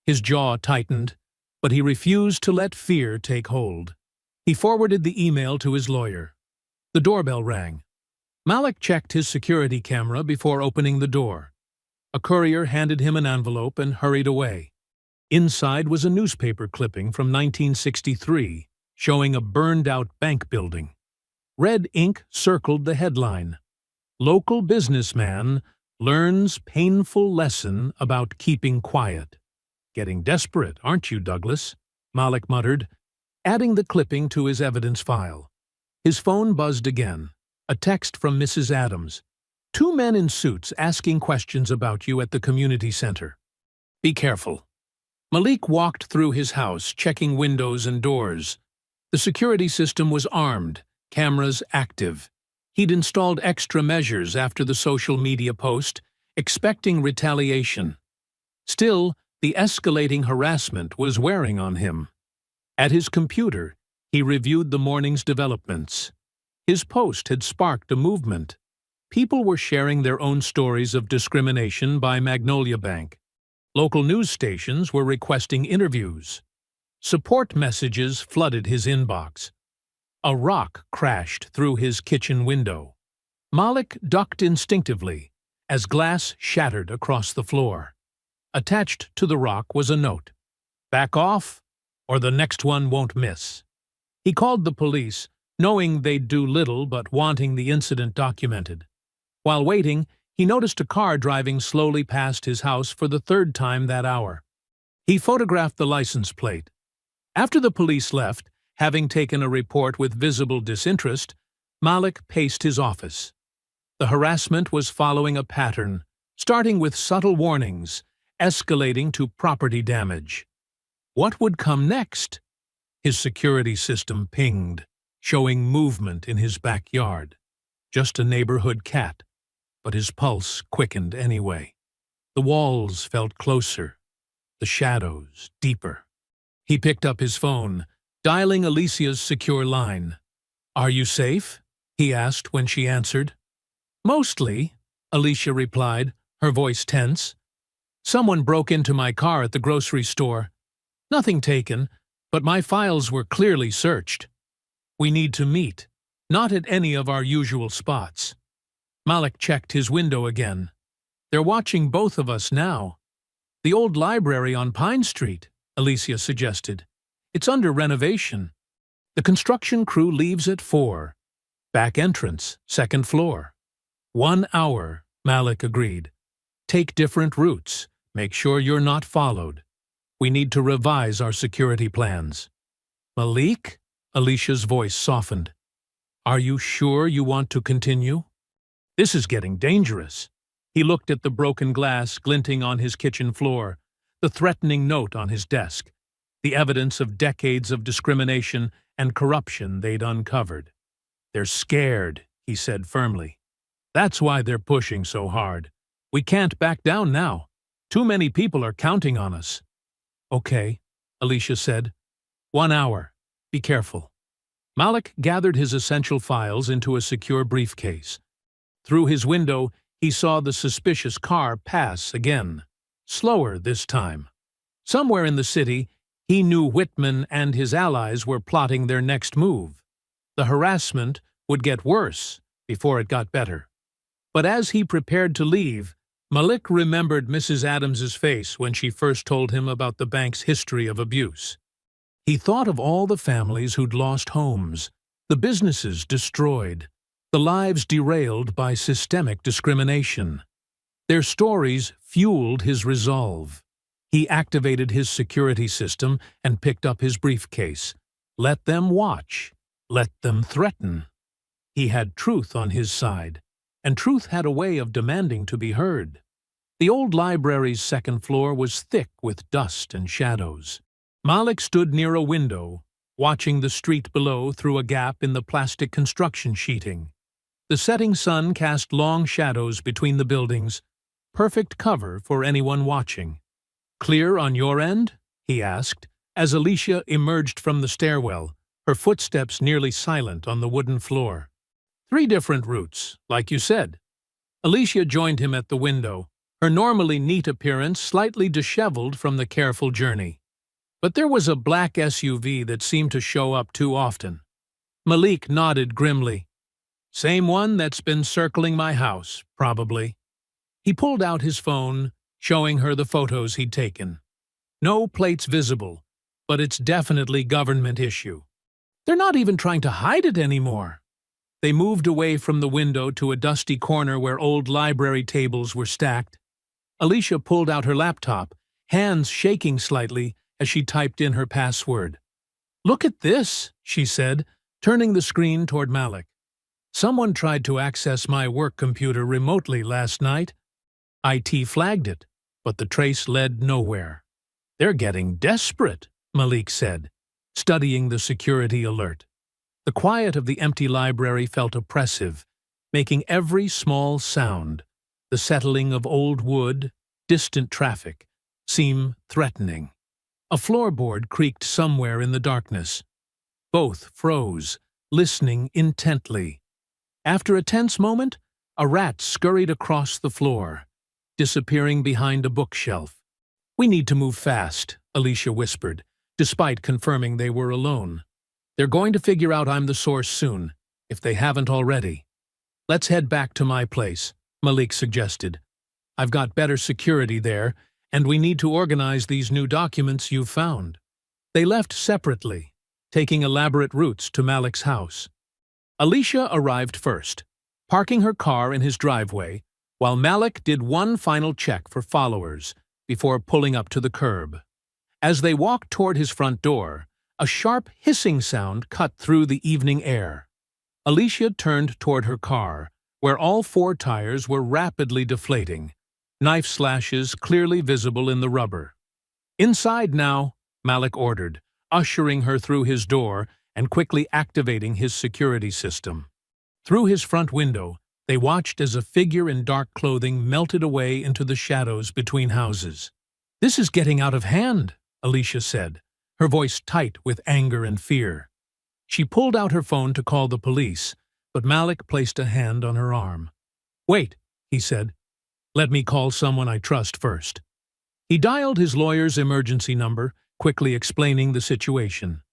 A: His jaw tightened, but he refused to let fear take hold. He forwarded the email to his lawyer. The doorbell rang. Malik checked his security camera before opening the door. A courier handed him an envelope and hurried away. Inside was a newspaper clipping from 1963, showing a burned-out bank building. Red ink circled the headline. "Local businessman learns painful lesson about keeping quiet." "Getting desperate, aren't you, Douglas?" Malik muttered, adding the clipping to his evidence file. His phone buzzed again. A text from Mrs. Adams. "Two men in suits asking questions about you at the community center. Be careful." Malik walked through his house, checking windows and doors. The security system was armed, cameras active. He'd installed extra measures after the social media post, expecting retaliation. Still, the escalating harassment was wearing on him. At his computer, he reviewed the morning's developments. His post had sparked a movement. People were sharing their own stories of discrimination by Magnolia Bank. Local news stations were requesting interviews. Support messages flooded his inbox. A rock crashed through his kitchen window. Malik ducked instinctively as glass shattered across the floor. Attached to the rock was a note. "Back off, or the next one won't miss." He called the police, knowing they'd do little but wanting the incident documented. While waiting, he noticed a car driving slowly past his house for the third time that hour. He photographed the license plate. After the police left, having taken a report with visible disinterest, Malik paced his office. The harassment was following a pattern, starting with subtle warnings, escalating to property damage. What would come next? His security system pinged, showing movement in his backyard. Just a neighborhood cat, but his pulse quickened anyway. The walls felt closer, the shadows deeper. He picked up his phone, dialing Alicia's secure line. "Are you safe?" he asked when she answered. "Mostly," Alicia replied, her voice tense. "Someone broke into my car at the grocery store. Nothing taken, but my files were clearly searched. We need to meet, not at any of our usual spots." Malik checked his window again. "They're watching both of us now." "The old library on Pine Street," Alicia suggested. "It's under renovation." "The construction crew leaves at 4. Back entrance, second floor." 1 hour, Malik agreed. "Take different routes. Make sure you're not followed. We need to revise our security plans." "Malik?" Alicia's voice softened. "Are you sure you want to continue? This is getting dangerous." He looked at the broken glass glinting on his kitchen floor, the threatening note on his desk, the evidence of decades of discrimination and corruption they'd uncovered. "They're scared," he said firmly. "That's why they're pushing so hard. We can't back down now. Too many people are counting on us." "Okay," Alicia said. 1 hour. Be careful." Malik gathered his essential files into a secure briefcase. Through his window, he saw the suspicious car pass again, slower this time. Somewhere in the city, he knew Whitman and his allies were plotting their next move. The harassment would get worse before it got better. But as he prepared to leave, Malik remembered Mrs. Adams's face when she first told him about the bank's history of abuse. He thought of all the families who'd lost homes, the businesses destroyed, the lives derailed by systemic discrimination. Their stories fueled his resolve. He activated his security system and picked up his briefcase. Let them watch. Let them threaten. He had truth on his side, and truth had a way of demanding to be heard. The old library's second floor was thick with dust and shadows. Malik stood near a window, watching the street below through a gap in the plastic construction sheeting. The setting sun cast long shadows between the buildings, perfect cover for anyone watching. "Clear on your end?" he asked, as Alicia emerged from the stairwell, her footsteps nearly silent on the wooden floor. "3 different routes, like you said." Alicia joined him at the window, her normally neat appearance slightly disheveled from the careful journey. But there was a black SUV that seemed to show up too often. Malik nodded grimly. "Same one that's been circling my house, probably." He pulled out his phone, showing her the photos he'd taken. No plates visible, but it's definitely government issue. "They're not even trying to hide it anymore." They moved away from the window to a dusty corner where old library tables were stacked. Alicia pulled out her laptop, hands shaking slightly as she typed in her password. "Look at this," she said, turning the screen toward Malik. "Someone tried to access my work computer remotely last night. IT flagged it, but the trace led nowhere." "They're getting desperate," Malik said, studying the security alert. The quiet of the empty library felt oppressive, making every small sound, the settling of old wood, distant traffic, seem threatening. A floorboard creaked somewhere in the darkness. Both froze, listening intently. After a tense moment, a rat scurried across the floor, disappearing behind a bookshelf. "We need to move fast," Alicia whispered, despite confirming they were alone. "They're going to figure out I'm the source soon, if they haven't already." "Let's head back to my place," Malik suggested. "I've got better security there, and we need to organize these new documents you've found." They left separately, taking elaborate routes to Malik's house. Alicia arrived first, parking her car in his driveway, while Malik did one final check for followers before pulling up to the curb. As they walked toward his front door, a sharp hissing sound cut through the evening air. Alicia turned toward her car, where all 4 tires were rapidly deflating, knife slashes clearly visible in the rubber. "Inside now," Malik ordered, ushering her through his door and quickly activating his security system. Through his front window, they watched as a figure in dark clothing melted away into the shadows between houses. "This is getting out of hand," Alicia said, her voice tight with anger and fear. She pulled out her phone to call the police, but Malik placed a hand on her arm. "Wait," he said. "Let me call someone I trust first." He dialed his lawyer's emergency number, quickly explaining the situation.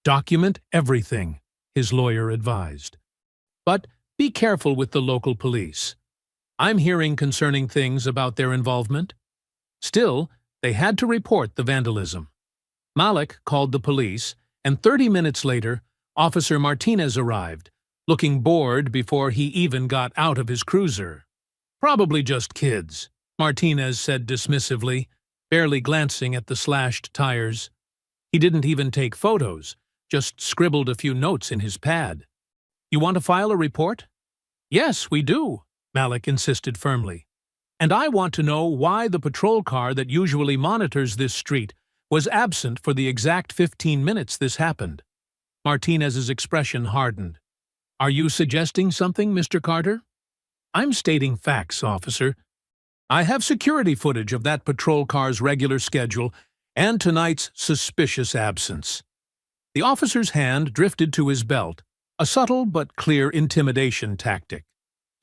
A: "Document everything," his lawyer advised. "But be careful with the local police. I'm hearing concerning things about their involvement." Still, they had to report the vandalism. Malik called the police, and 30 minutes later, Officer Martinez arrived, looking bored before he even got out of his cruiser. "Probably just kids," Martinez said dismissively, barely glancing at the slashed tires. He didn't even take photos, just scribbled a few notes in his pad. "You want to file a report?" "Yes, we do," Malik insisted firmly. "And I want to know why the patrol car that usually monitors this street was absent for the exact 15 minutes this happened." Martinez's expression hardened. "Are you suggesting something, Mr. Carter?" "I'm stating facts, officer. I have security footage of that patrol car's regular schedule and tonight's suspicious absence." The officer's hand drifted to his belt, a subtle but clear intimidation tactic.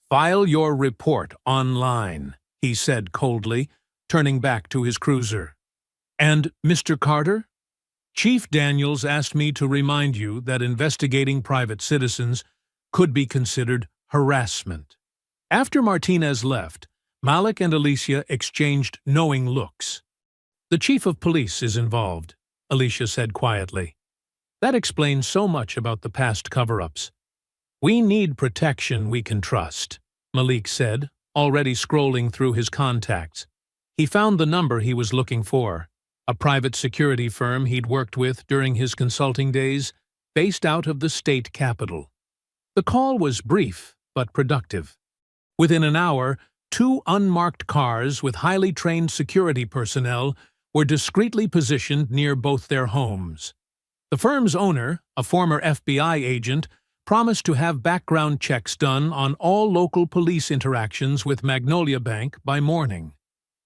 A: "File your report online," he said coldly, turning back to his cruiser. "And Mr. Carter?" "Chief Daniels asked me to remind you that investigating private citizens could be considered harassment." After Martinez left, Malik and Alicia exchanged knowing looks. "The chief of police is involved," Alicia said quietly. "That explains so much about the past cover-ups." "We need protection we can trust," Malik said, already scrolling through his contacts. He found the number he was looking for, a private security firm he'd worked with during his consulting days, based out of the state capital. The call was brief but productive. Within an hour, 2 unmarked cars with highly trained security personnel were discreetly positioned near both their homes. The firm's owner, a former FBI agent, promised to have background checks done on all local police interactions with Magnolia Bank by morning.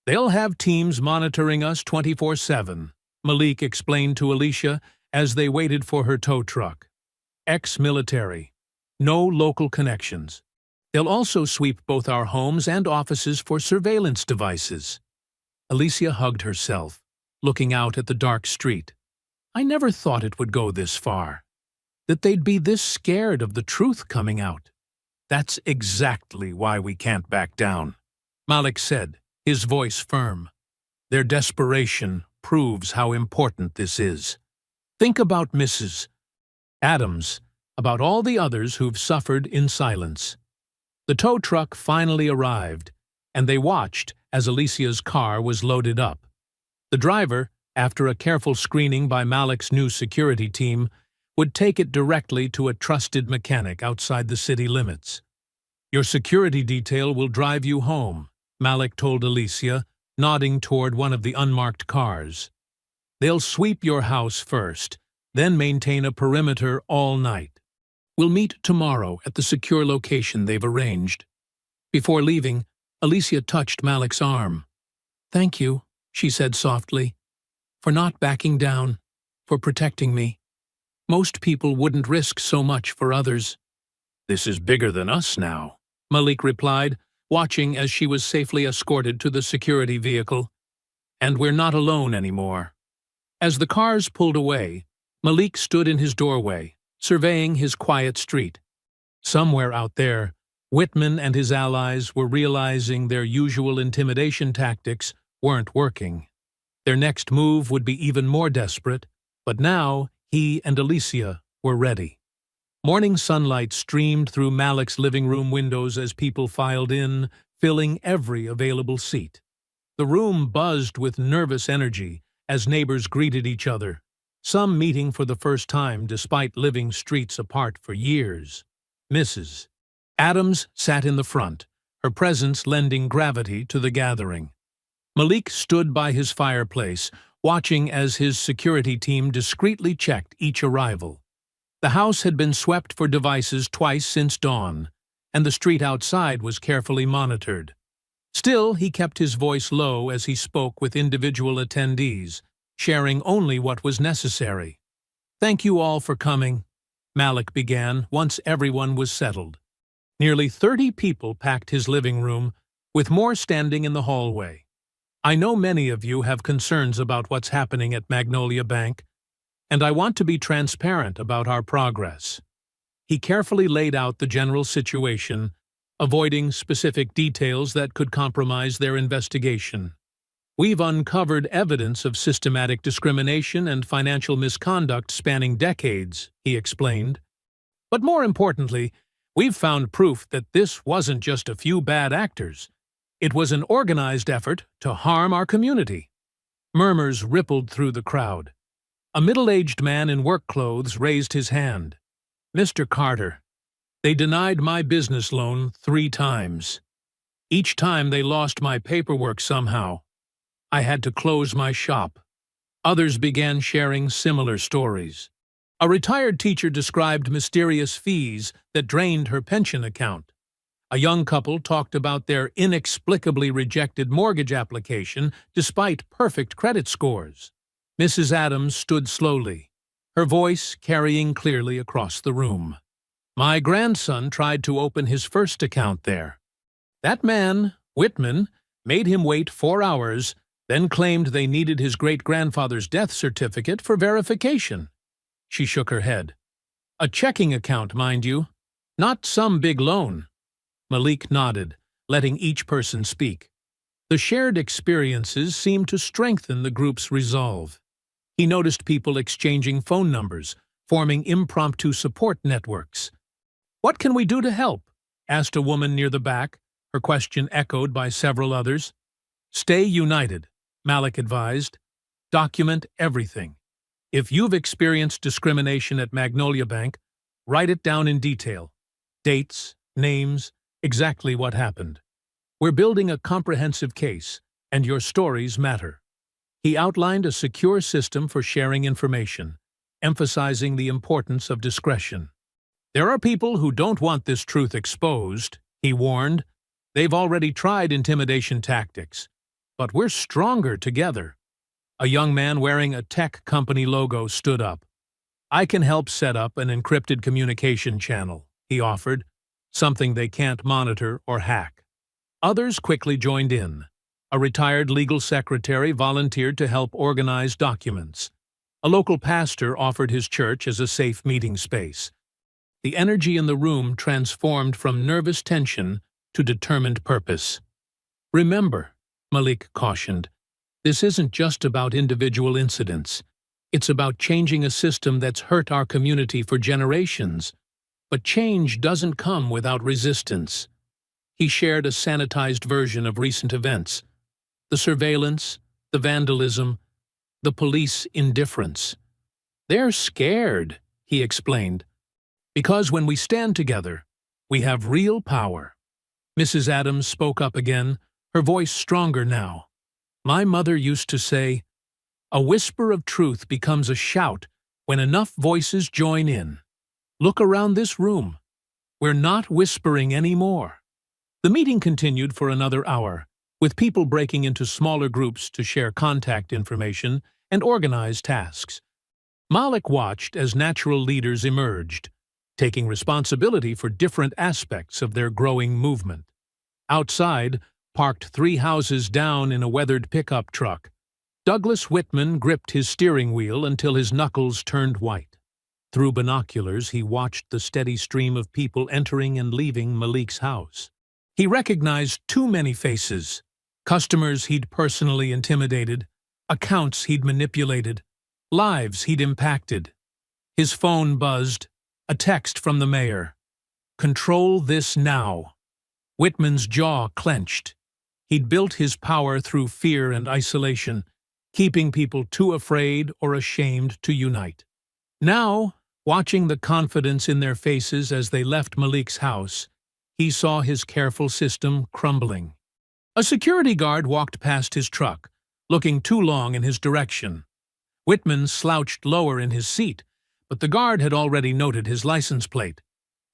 A: "They'll have teams monitoring us 24/7, Malik explained to Alicia as they waited for her tow truck. "Ex-military. No local connections. They'll also sweep both our homes and offices for surveillance devices." Alicia hugged herself, looking out at the dark street. "I never thought it would go this far. That they'd be this scared of the truth coming out." "That's exactly why we can't back down," Malik said, his voice firm. "Their desperation proves how important this is. Think about Mrs. Adams, about all the others who've suffered in silence." The tow truck finally arrived, and they watched as Alicia's car was loaded up. The driver, after a careful screening by Malik's new security team, would take it directly to a trusted mechanic outside the city limits. "Your security detail will drive you home," Malik told Alicia, nodding toward one of the unmarked cars. "They'll sweep your house first, then maintain a perimeter all night. We'll meet tomorrow at the secure location they've arranged." Before leaving, Alicia touched Malik's arm. "Thank you," she said softly, "for not backing down, for protecting me. Most people wouldn't risk so much for others." "This is bigger than us now," Malik replied, watching as she was safely escorted to the security vehicle. "And we're not alone anymore." As the cars pulled away, Malik stood in his doorway, surveying his quiet street. Somewhere out there, Whitman and his allies were realizing their usual intimidation tactics weren't working. Their next move would be even more desperate, but now he and Alicia were ready. Morning sunlight streamed through Malik's living room windows as people filed in, filling every available seat. The room buzzed with nervous energy as neighbors greeted each other, some meeting for the first time despite living streets apart for years. Mrs. Adams sat in the front, her presence lending gravity to the gathering. Malik stood by his fireplace, watching as his security team discreetly checked each arrival. The house had been swept for devices twice since dawn, and the street outside was carefully monitored. Still, he kept his voice low as he spoke with individual attendees, sharing only what was necessary. "Thank you all for coming," Malik began once everyone was settled. Nearly 30 people packed his living room, with more standing in the hallway. "I know many of you have concerns about what's happening at Magnolia Bank, and I want to be transparent about our progress." He carefully laid out the general situation, avoiding specific details that could compromise their investigation. "We've uncovered evidence of systematic discrimination and financial misconduct spanning decades," he explained. "But more importantly, we've found proof that this wasn't just a few bad actors. It was an organized effort to harm our community." Murmurs rippled through the crowd. A middle-aged man in work clothes raised his hand. "Mr. Carter, they denied my business loan 3 times. Each time they lost my paperwork somehow. I had to close my shop." Others began sharing similar stories. A retired teacher described mysterious fees that drained her pension account. A young couple talked about their inexplicably rejected mortgage application despite perfect credit scores. Mrs. Adams stood slowly, her voice carrying clearly across the room. My grandson tried to open his first account there. That man, Whitman, made him wait 4 hours, then claimed they needed his great-grandfather's death certificate for verification. She shook her head. A checking account, mind you. Not some big loan. Malik nodded, letting each person speak. The shared experiences seemed to strengthen the group's resolve. He noticed people exchanging phone numbers, forming impromptu support networks. "What can we do to help?" asked a woman near the back, her question echoed by several others. "Stay united," Malik advised. "Document everything. If you've experienced discrimination at Magnolia Bank, write it down in detail. Dates, names, exactly what happened. We're building a comprehensive case, and your stories matter." He outlined a secure system for sharing information, emphasizing the importance of discretion. "There are people who don't want this truth exposed," he warned. "They've already tried intimidation tactics. But we're stronger together." A young man wearing a tech company logo stood up. "I can help set up an encrypted communication channel," he offered, "something they can't monitor or hack." Others quickly joined in. A retired legal secretary volunteered to help organize documents. A local pastor offered his church as a safe meeting space. The energy in the room transformed from nervous tension to determined purpose. "Remember," Malik cautioned, "this isn't just about individual incidents. It's about changing a system that's hurt our community for generations. But change doesn't come without resistance." He shared a sanitized version of recent events. The surveillance, the vandalism, the police indifference. "They're scared," he explained, "because when we stand together, we have real power." Mrs. Adams spoke up again, her voice stronger now. "My mother used to say, 'A whisper of truth becomes a shout when enough voices join in.' Look around this room. We're not whispering anymore." The meeting continued for another hour, with people breaking into smaller groups to share contact information and organize tasks. Malik watched as natural leaders emerged, taking responsibility for different aspects of their growing movement. Outside, parked 3 houses down in a weathered pickup truck, Douglas Whitman gripped his steering wheel until his knuckles turned white. Through binoculars, he watched the steady stream of people entering and leaving Malik's house. He recognized too many faces: customers he'd personally intimidated, accounts he'd manipulated, lives he'd impacted. His phone buzzed, a text from the mayor. "Control this now." Whitman's jaw clenched. He'd built his power through fear and isolation, keeping people too afraid or ashamed to unite. Now, watching the confidence in their faces as they left Malik's house, he saw his careful system crumbling. A security guard walked past his truck, looking too long in his direction. Whitman slouched lower in his seat, but the guard had already noted his license plate.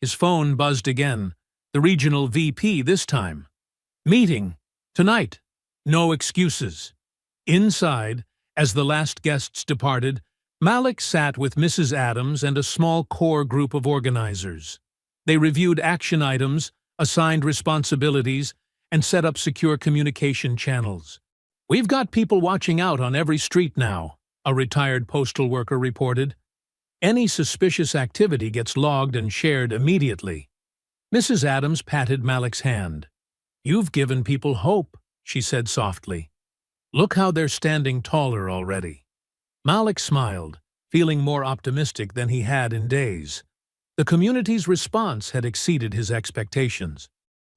A: His phone buzzed again, the regional VP this time. "Meeting. Tonight. No excuses." Inside, as the last guests departed, Malik sat with Mrs. Adams and a small core group of organizers. They reviewed action items, assigned responsibilities, and set up secure communication channels. "We've got people watching out on every street now," a retired postal worker reported. "Any suspicious activity gets logged and shared immediately." Mrs. Adams patted Malik's hand. "You've given people hope," she said softly. "Look how they're standing taller already." Malik smiled, feeling more optimistic than he had in days. The community's response had exceeded his expectations.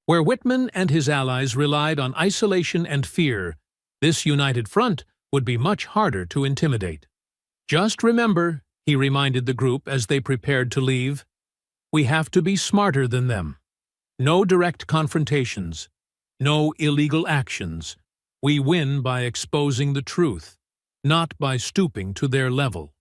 A: Where Whitman and his allies relied on isolation and fear, this united front would be much harder to intimidate. "Just remember," he reminded the group as they prepared to leave, "we have to be smarter than them. No direct confrontations, no illegal actions. We win by exposing the truth, not by stooping to their level."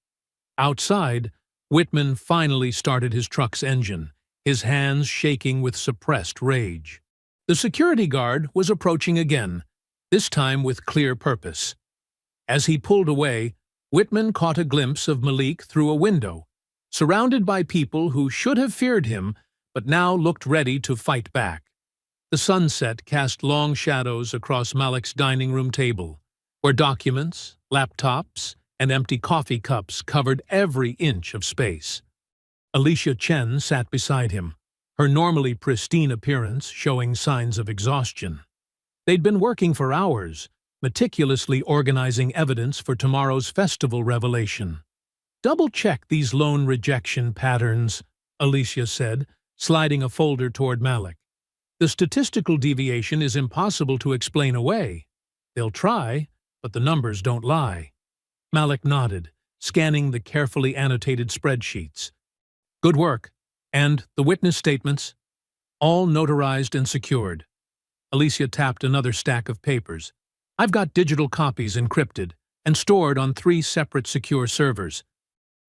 A: Outside, Whitman finally started his truck's engine, his hands shaking with suppressed rage. The security guard was approaching again, this time with clear purpose. As he pulled away, Whitman caught a glimpse of Malik through a window, surrounded by people who should have feared him but now looked ready to fight back. The sunset cast long shadows across Malik's dining room table, where documents, laptops, and empty coffee cups covered every inch of space. Alicia Chen sat beside him, her normally pristine appearance showing signs of exhaustion. They'd been working for hours, meticulously organizing evidence for tomorrow's festival revelation. "Double-check these loan rejection patterns," Alicia said, sliding a folder toward Malik. "The statistical deviation is impossible to explain away. They'll try, but the numbers don't lie." Malik nodded, scanning the carefully annotated spreadsheets. "Good work. And the witness statements?" "All notarized and secured." Alicia tapped another stack of papers. "I've got digital copies encrypted and stored on 3 separate secure servers.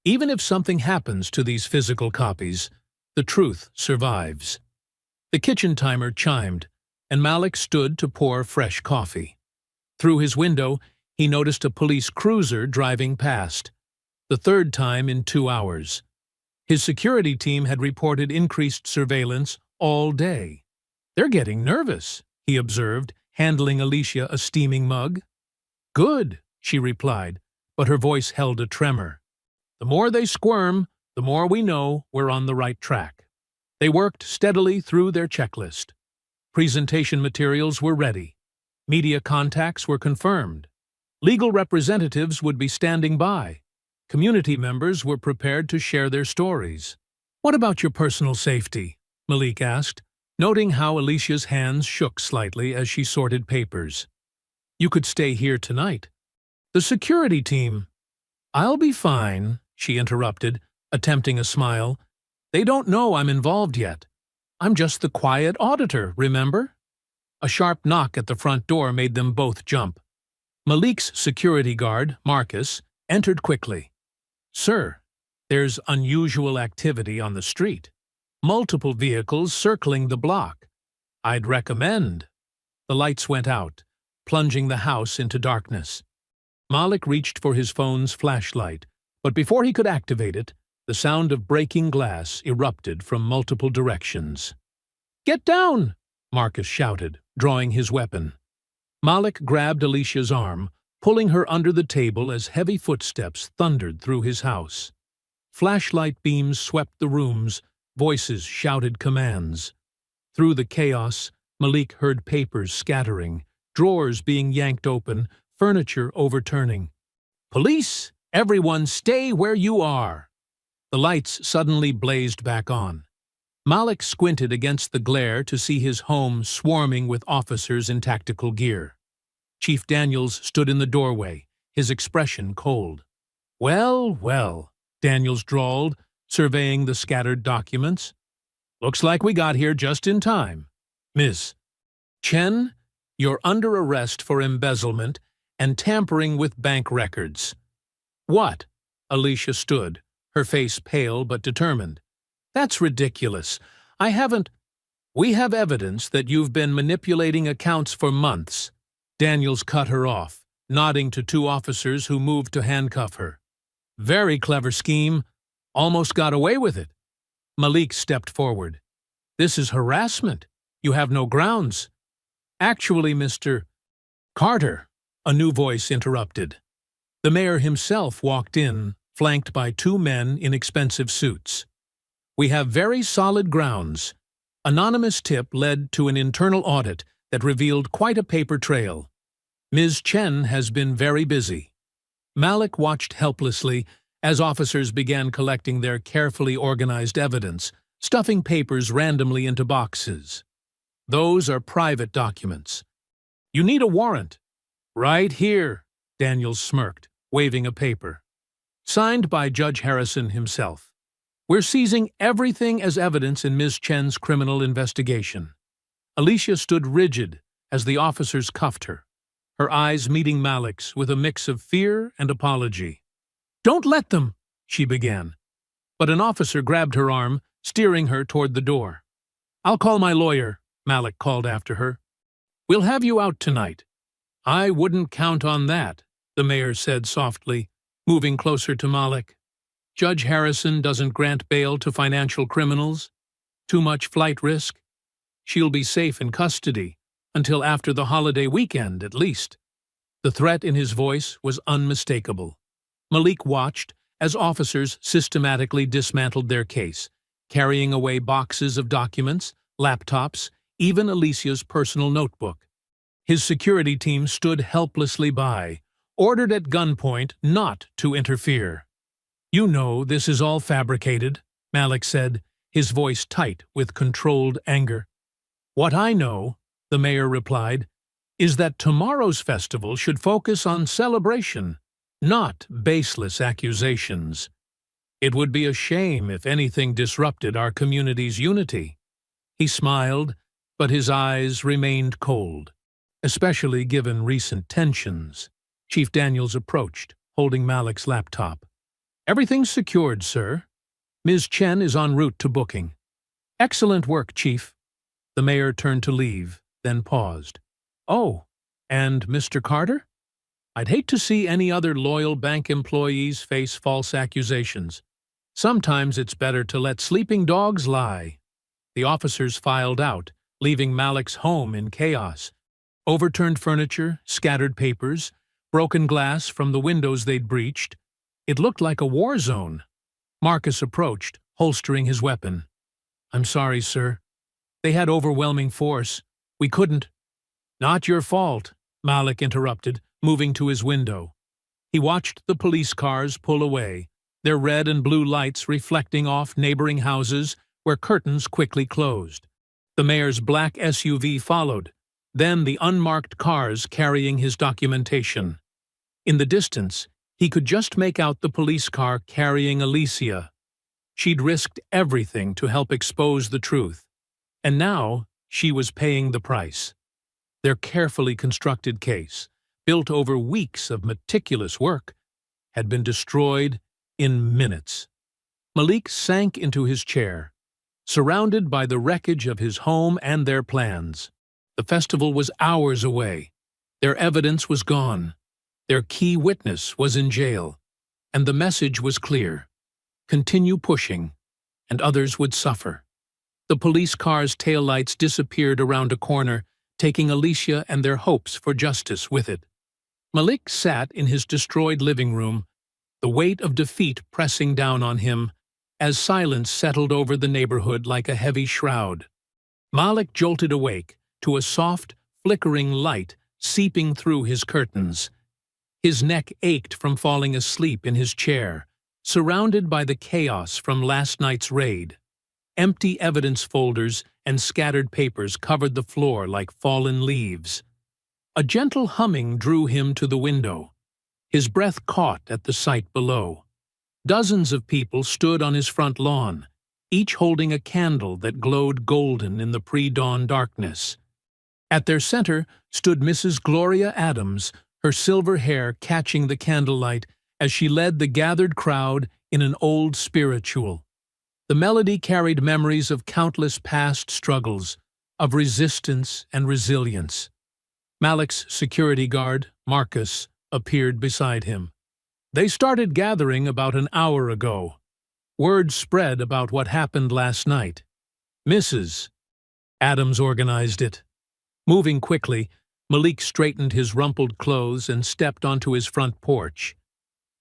A: Even if something happens to these physical copies, the truth survives." The kitchen timer chimed, and Malik stood to pour fresh coffee. Through his window, he noticed a police cruiser driving past, the 3rd time in 2 hours. His security team had reported increased surveillance all day. "They're getting nervous," he observed, handling Alicia a steaming mug. "Good," she replied, but her voice held a tremor. "The more they squirm, the more we know we're on the right track." They worked steadily through their checklist. Presentation materials were ready. Media contacts were confirmed. Legal representatives would be standing by. Community members were prepared to share their stories. "What about your personal safety?" Malik asked, noting how Alicia's hands shook slightly as she sorted papers. "You could stay here tonight." "The security team—" "I'll be fine," she interrupted, attempting a smile. "They don't know I'm involved yet. I'm just the quiet auditor, remember?" A sharp knock at the front door made them both jump. Malik's security guard, Marcus, entered quickly. "Sir, there's unusual activity on the street. Multiple vehicles circling the block. I'd recommend—" The lights went out, plunging the house into darkness. Malik reached for his phone's flashlight, but before he could activate it, the sound of breaking glass erupted from multiple directions. "Get down!" Marcus shouted, drawing his weapon. Malik grabbed Alicia's arm, pulling her under the table as heavy footsteps thundered through his house. Flashlight beams swept the rooms, voices shouted commands. Through the chaos, Malik heard papers scattering, drawers being yanked open, furniture overturning. "Police! Everyone stay where you are!" The lights suddenly blazed back on. Malik squinted against the glare to see his home swarming with officers in tactical gear. Chief Daniels stood in the doorway, his expression cold. "Well, well," Daniels drawled, surveying the scattered documents. "Looks like we got here just in time. Miss Chen, you're under arrest for embezzlement and tampering with bank records." "What?" Alicia stood, her face pale but determined. "That's ridiculous. I haven't—" "We have evidence that you've been manipulating accounts for months." Daniels cut her off, nodding to 2 officers who moved to handcuff her. "Very clever scheme. Almost got away with it." Malik stepped forward. "This is harassment. You have no grounds." "Actually, Mr. Carter," a new voice interrupted. The mayor himself walked in, flanked by 2 men in expensive suits. "We have very solid grounds. Anonymous tip led to an internal audit that revealed quite a paper trail. Ms. Chen has been very busy." Malik watched helplessly as officers began collecting their carefully organized evidence, stuffing papers randomly into boxes. "Those are private documents. You need a warrant." "Right here," Daniels smirked, waving a paper. "Signed by Judge Harrison himself. We're seizing everything as evidence in Ms. Chen's criminal investigation." Alicia stood rigid as the officers cuffed her, her eyes meeting Malik's with a mix of fear and apology. "Don't let them," she began. But an officer grabbed her arm, steering her toward the door. "I'll call my lawyer," Malik called after her. "We'll have you out tonight." "I wouldn't count on that," the mayor said softly, moving closer to Malik. Judge Harrison doesn't grant bail to financial criminals. Too much flight risk. She'll be safe in custody until after the holiday weekend, at least." The threat in his voice was unmistakable. Malik watched as officers systematically dismantled their case, carrying away boxes of documents, laptops, even Alicia's personal notebook. His security team stood helplessly by, ordered at gunpoint not to interfere. "You know this is all fabricated," Malik said, his voice tight with controlled anger. "What I know," the mayor replied, "is that tomorrow's festival should focus on celebration, not baseless accusations. It would be a shame if anything disrupted our community's unity." He smiled, but his eyes remained cold, especially given recent tensions. Chief Daniels approached, holding Malik's laptop. "Everything's secured, sir. Ms. Chen is en route to booking." "Excellent work, Chief." The mayor turned to leave, then paused. "Oh, and Mr. Carter? I'd hate to see any other loyal bank employees face false accusations. Sometimes it's better to let sleeping dogs lie." The officers filed out, leaving Malik's home in chaos. Overturned furniture, scattered papers, broken glass from the windows they'd breached. It looked like a war zone. Marcus approached, holstering his weapon. "I'm sorry, sir. They had overwhelming force. We couldn't—" "Not your fault," Malik interrupted, moving to his window. He watched the police cars pull away, their red and blue lights reflecting off neighboring houses where curtains quickly closed. The mayor's black SUV followed, then the unmarked cars carrying his documentation. In the distance, he could just make out the police car carrying Alicia. She'd risked everything to help expose the truth, and now she was paying the price. Their carefully constructed case, built over weeks of meticulous work, had been destroyed in minutes. Malik sank into his chair, surrounded by the wreckage of his home and their plans. The festival was hours away. Their evidence was gone. Their key witness was in jail. And the message was clear. Continue pushing, and others would suffer. The police car's taillights disappeared around a corner, taking Alicia and their hopes for justice with it. Malik sat in his destroyed living room, the weight of defeat pressing down on him, as silence settled over the neighborhood like a heavy shroud. Malik jolted awake to a soft, flickering light seeping through his curtains. His neck ached from falling asleep in his chair, surrounded by the chaos from last night's raid. Empty evidence folders and scattered papers covered the floor like fallen leaves. A gentle humming drew him to the window. His breath caught at the sight below. Dozens of people stood on his front lawn, each holding a candle that glowed golden in the pre-dawn darkness. At their center stood Mrs. Gloria Adams, her silver hair catching the candlelight as she led the gathered crowd in an old spiritual. The melody carried memories of countless past struggles, of resistance and resilience. Malik's security guard, Marcus, appeared beside him. "They started gathering about an hour ago. Word spread about what happened last night. Mrs. Adams organized it." Moving quickly, Malik straightened his rumpled clothes and stepped onto his front porch.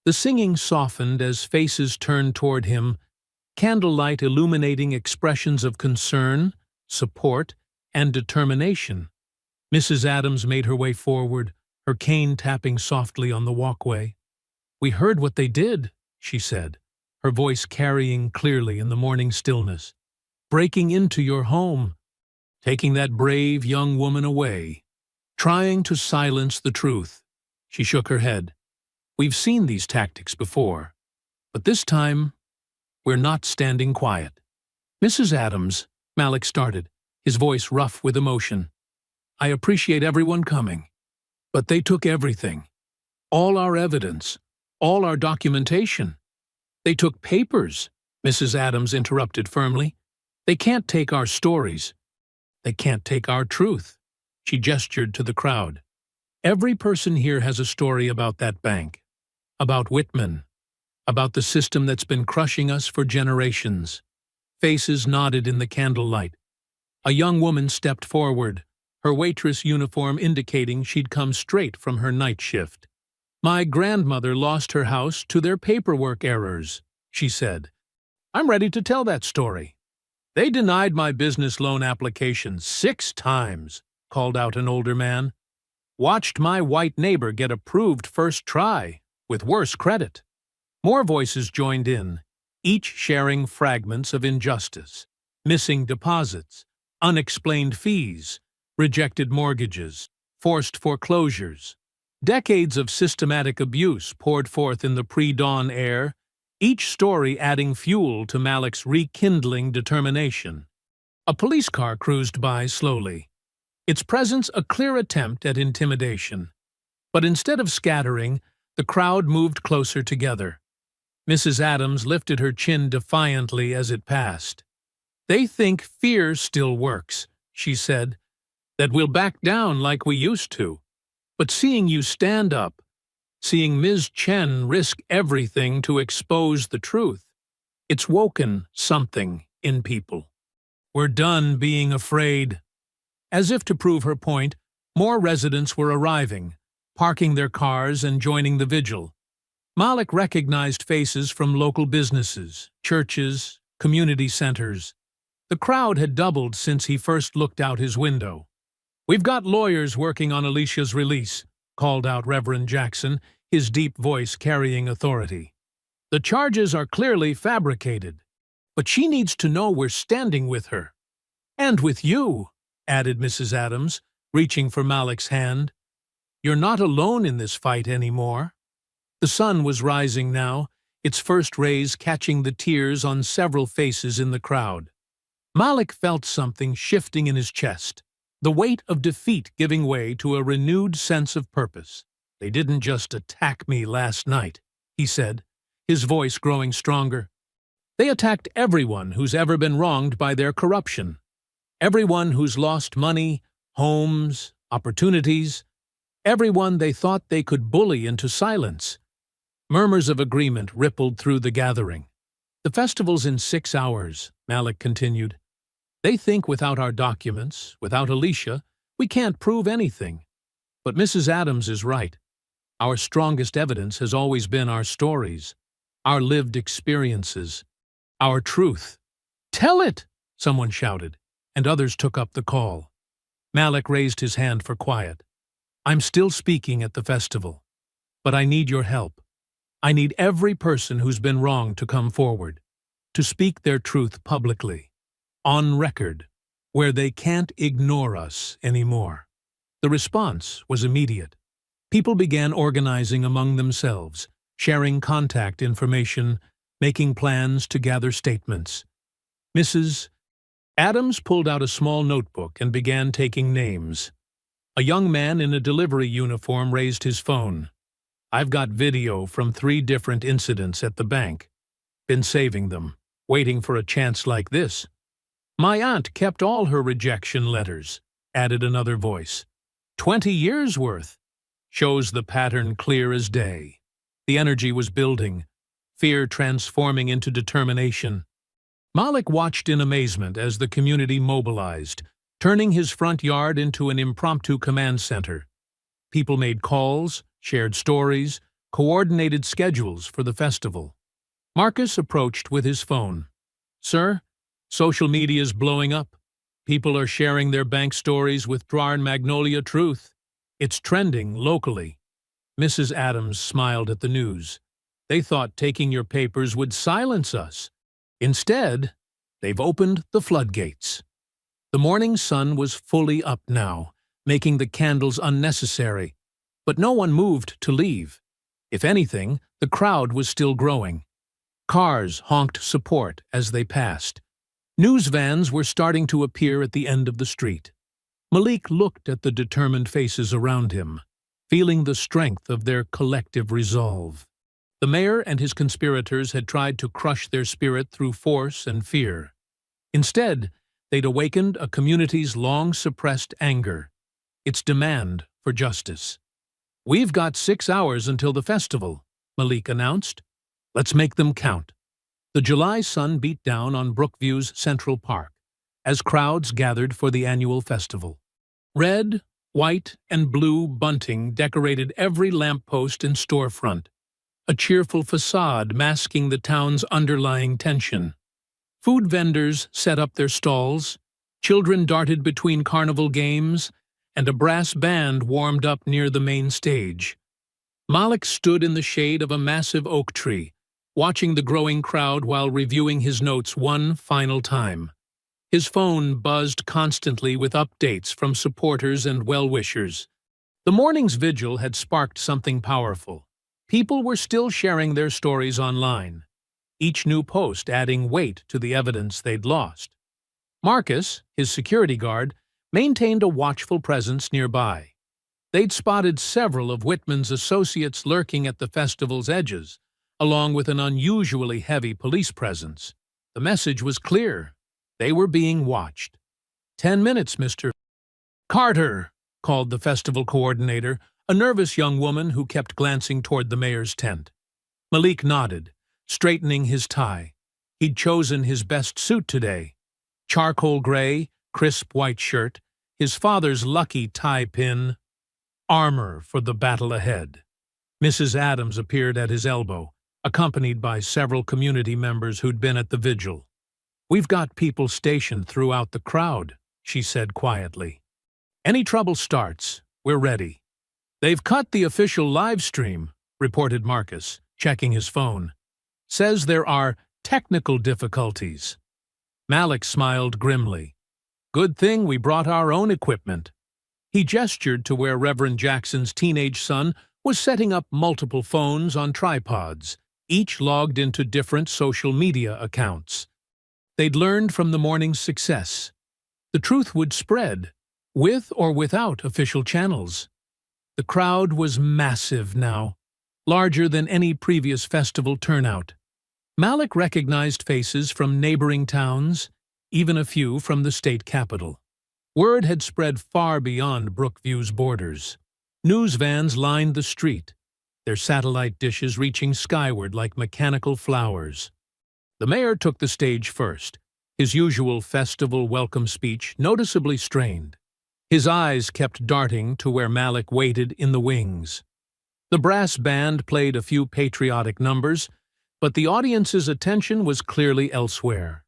A: The singing softened as faces turned toward him, candlelight illuminating expressions of concern, support, and determination. Mrs. Adams made her way forward, her cane tapping softly on the walkway. "We heard what they did," she said, her voice carrying clearly in the morning stillness. "Breaking into your home, taking that brave young woman away, trying to silence the truth." She shook her head. "We've seen these tactics before, but this time, we're not standing quiet." "Mrs. Adams," Malik started, his voice rough with emotion, "I appreciate everyone coming, but they took everything. All our evidence, all our documentation. They took papers," Mrs. Adams interrupted firmly. "They can't take our stories. They can't take our truth." She gestured to the crowd. "Every person here has a story about that bank, about Whitman, about the system that's been crushing us for generations. Faces nodded in the candlelight. A young woman stepped forward, her waitress uniform indicating she'd come straight from her night shift. "My grandmother lost her house to their paperwork errors," she said. "I'm ready to tell that story." "They denied my business loan application 6 times, called out an older man. "Watched my white neighbor get approved first try, with worse credit." More voices joined in, each sharing fragments of injustice: missing deposits, unexplained fees, rejected mortgages, forced foreclosures. Decades of systematic abuse poured forth in the pre-dawn air, each story adding fuel to Malik's rekindling determination. A police car cruised by slowly, its presence a clear attempt at intimidation. But instead of scattering, the crowd moved closer together. Mrs. Adams lifted her chin defiantly as it passed. "They think fear still works," she said, "that we'll back down like we used to. But seeing you stand up, seeing Ms. Chen risk everything to expose the truth, it's woken something in people. We're done being afraid." As if to prove her point, more residents were arriving, parking their cars and joining the vigil. Malik recognized faces from local businesses, churches, community centers. The crowd had doubled since he first looked out his window. "We've got lawyers working on Alicia's release," called out Reverend Jackson, his deep voice carrying authority. "The charges are clearly fabricated, but she needs to know we're standing with her." "And with you," added Mrs. Adams, reaching for Malik's hand. "You're not alone in this fight anymore." The sun was rising now, its first rays catching the tears on several faces in the crowd. Malik felt something shifting in his chest, the weight of defeat giving way to a renewed sense of purpose. "They didn't just attack me last night," he said, his voice growing stronger. "They attacked everyone who's ever been wronged by their corruption. Everyone who's lost money, homes, opportunities. Everyone they thought they could bully into silence." Murmurs of agreement rippled through the gathering. "The festival's in 6 hours," Malik continued. "They think without our documents, without Alicia, we can't prove anything. But Mrs. Adams is right. Our strongest evidence has always been our stories, our lived experiences, our truth." "Tell it!" someone shouted, and others took up the call. Malik raised his hand for quiet. "I'm still speaking at the festival, but I need your help. I need every person who's been wronged to come forward, to speak their truth publicly, on record, where they can't ignore us anymore." The response was immediate. People began organizing among themselves, sharing contact information, making plans to gather statements. Mrs. Adams pulled out a small notebook and began taking names. A young man in a delivery uniform raised his phone. "I've got video from 3 different incidents at the bank. Been saving them, waiting for a chance like this." "My aunt kept all her rejection letters," added another voice. 20 years' worth. Shows the pattern clear as day. The energy was building, fear transforming into determination. Malik watched in amazement as the community mobilized, turning his front yard into an impromptu command center. People made calls, shared stories, coordinated schedules for the festival. Marcus approached with his phone. "Sir, social media's blowing up. People are sharing their bank stories with Drar Magnolia Truth. It's trending locally." Mrs. Adams smiled at the news. "They thought taking your papers would silence us. Instead, they've opened the floodgates." The morning sun was fully up now, making the candles unnecessary, but no one moved to leave. If anything, the crowd was still growing. Cars honked support as they passed. News vans were starting to appear at the end of the street. Malik looked at the determined faces around him, feeling the strength of their collective resolve. The mayor and his conspirators had tried to crush their spirit through force and fear. Instead, they'd awakened a community's long-suppressed anger, its demand for justice. "We've got 6 hours until the festival," Malik announced. Let's make them count. The July sun beat down on Brookview's Central Park as crowds gathered for the annual festival. Red, white, and blue bunting decorated every lamppost and storefront, a cheerful facade masking the town's underlying tension. Food vendors set up their stalls, children darted between carnival games, and a brass band warmed up near the main stage. Malik stood in the shade of a massive oak tree, watching the growing crowd while reviewing his notes one final time. His phone buzzed constantly with updates from supporters and well-wishers. The morning's vigil had sparked something powerful. People were still sharing their stories online, each new post adding weight to the evidence they'd lost. Marcus, his security guard, maintained a watchful presence nearby. They'd spotted several of Whitman's associates lurking at the festival's edges, along with an unusually heavy police presence. The message was clear. They were being watched. 10 minutes, Mr. Carter, called the festival coordinator, a nervous young woman who kept glancing toward the mayor's tent. Malik nodded, straightening his tie. He'd chosen his best suit today. Charcoal gray, crisp white shirt, his father's lucky tie pin, armor for the battle ahead. Mrs. Adams appeared at his elbow, accompanied by several community members who'd been at the vigil. "We've got people stationed throughout the crowd," she said quietly. "Any trouble starts, we're ready." "They've cut the official live stream," reported Marcus, checking his phone. "Says there are technical difficulties." Malik smiled grimly. "Good thing we brought our own equipment." He gestured to where Reverend Jackson's teenage son was setting up multiple phones on tripods, each logged into different social media accounts. They'd learned from the morning's success. The truth would spread, with or without official channels. The crowd was massive now, larger than any previous festival turnout. Malik recognized faces from neighboring towns, even a few from the state capital. Word had spread far beyond Brookview's borders. News vans lined the street, their satellite dishes reaching skyward like mechanical flowers. The mayor took the stage first, his usual festival welcome speech noticeably strained. His eyes kept darting to where Malik waited in the wings. The brass band played a few patriotic numbers, but the audience's attention was clearly elsewhere.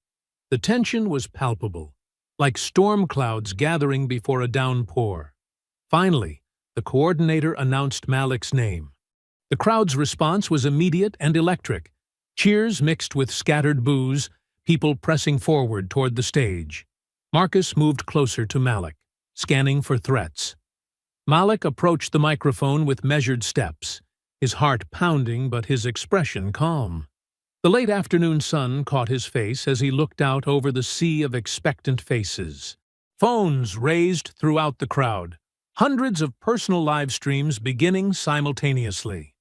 A: The tension was palpable, like storm clouds gathering before a downpour. Finally, the coordinator announced Malik's name. The crowd's response was immediate and electric. Cheers mixed with scattered boos, people pressing forward toward the stage. Marcus moved closer to Malik, scanning for threats. Malik approached the microphone with measured steps, his heart pounding but his expression calm. The late afternoon sun caught his face as he looked out over the sea of expectant faces. Phones raised throughout the crowd, hundreds of personal live streams beginning simultaneously.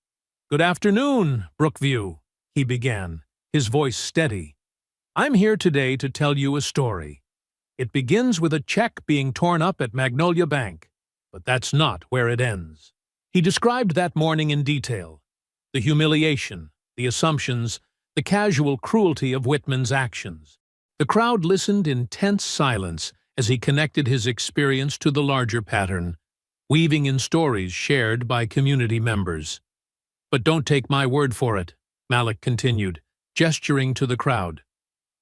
A: "Good afternoon, Brookview," he began, his voice steady. "I'm here today to tell you a story. It begins with a check being torn up at Magnolia Bank, but that's not where it ends." He described that morning in detail, the humiliation, the assumptions, the casual cruelty of Whitman's actions. The crowd listened in tense silence as he connected his experience to the larger pattern, weaving in stories shared by community members. "But don't take my word for it," Malik continued, gesturing to the crowd.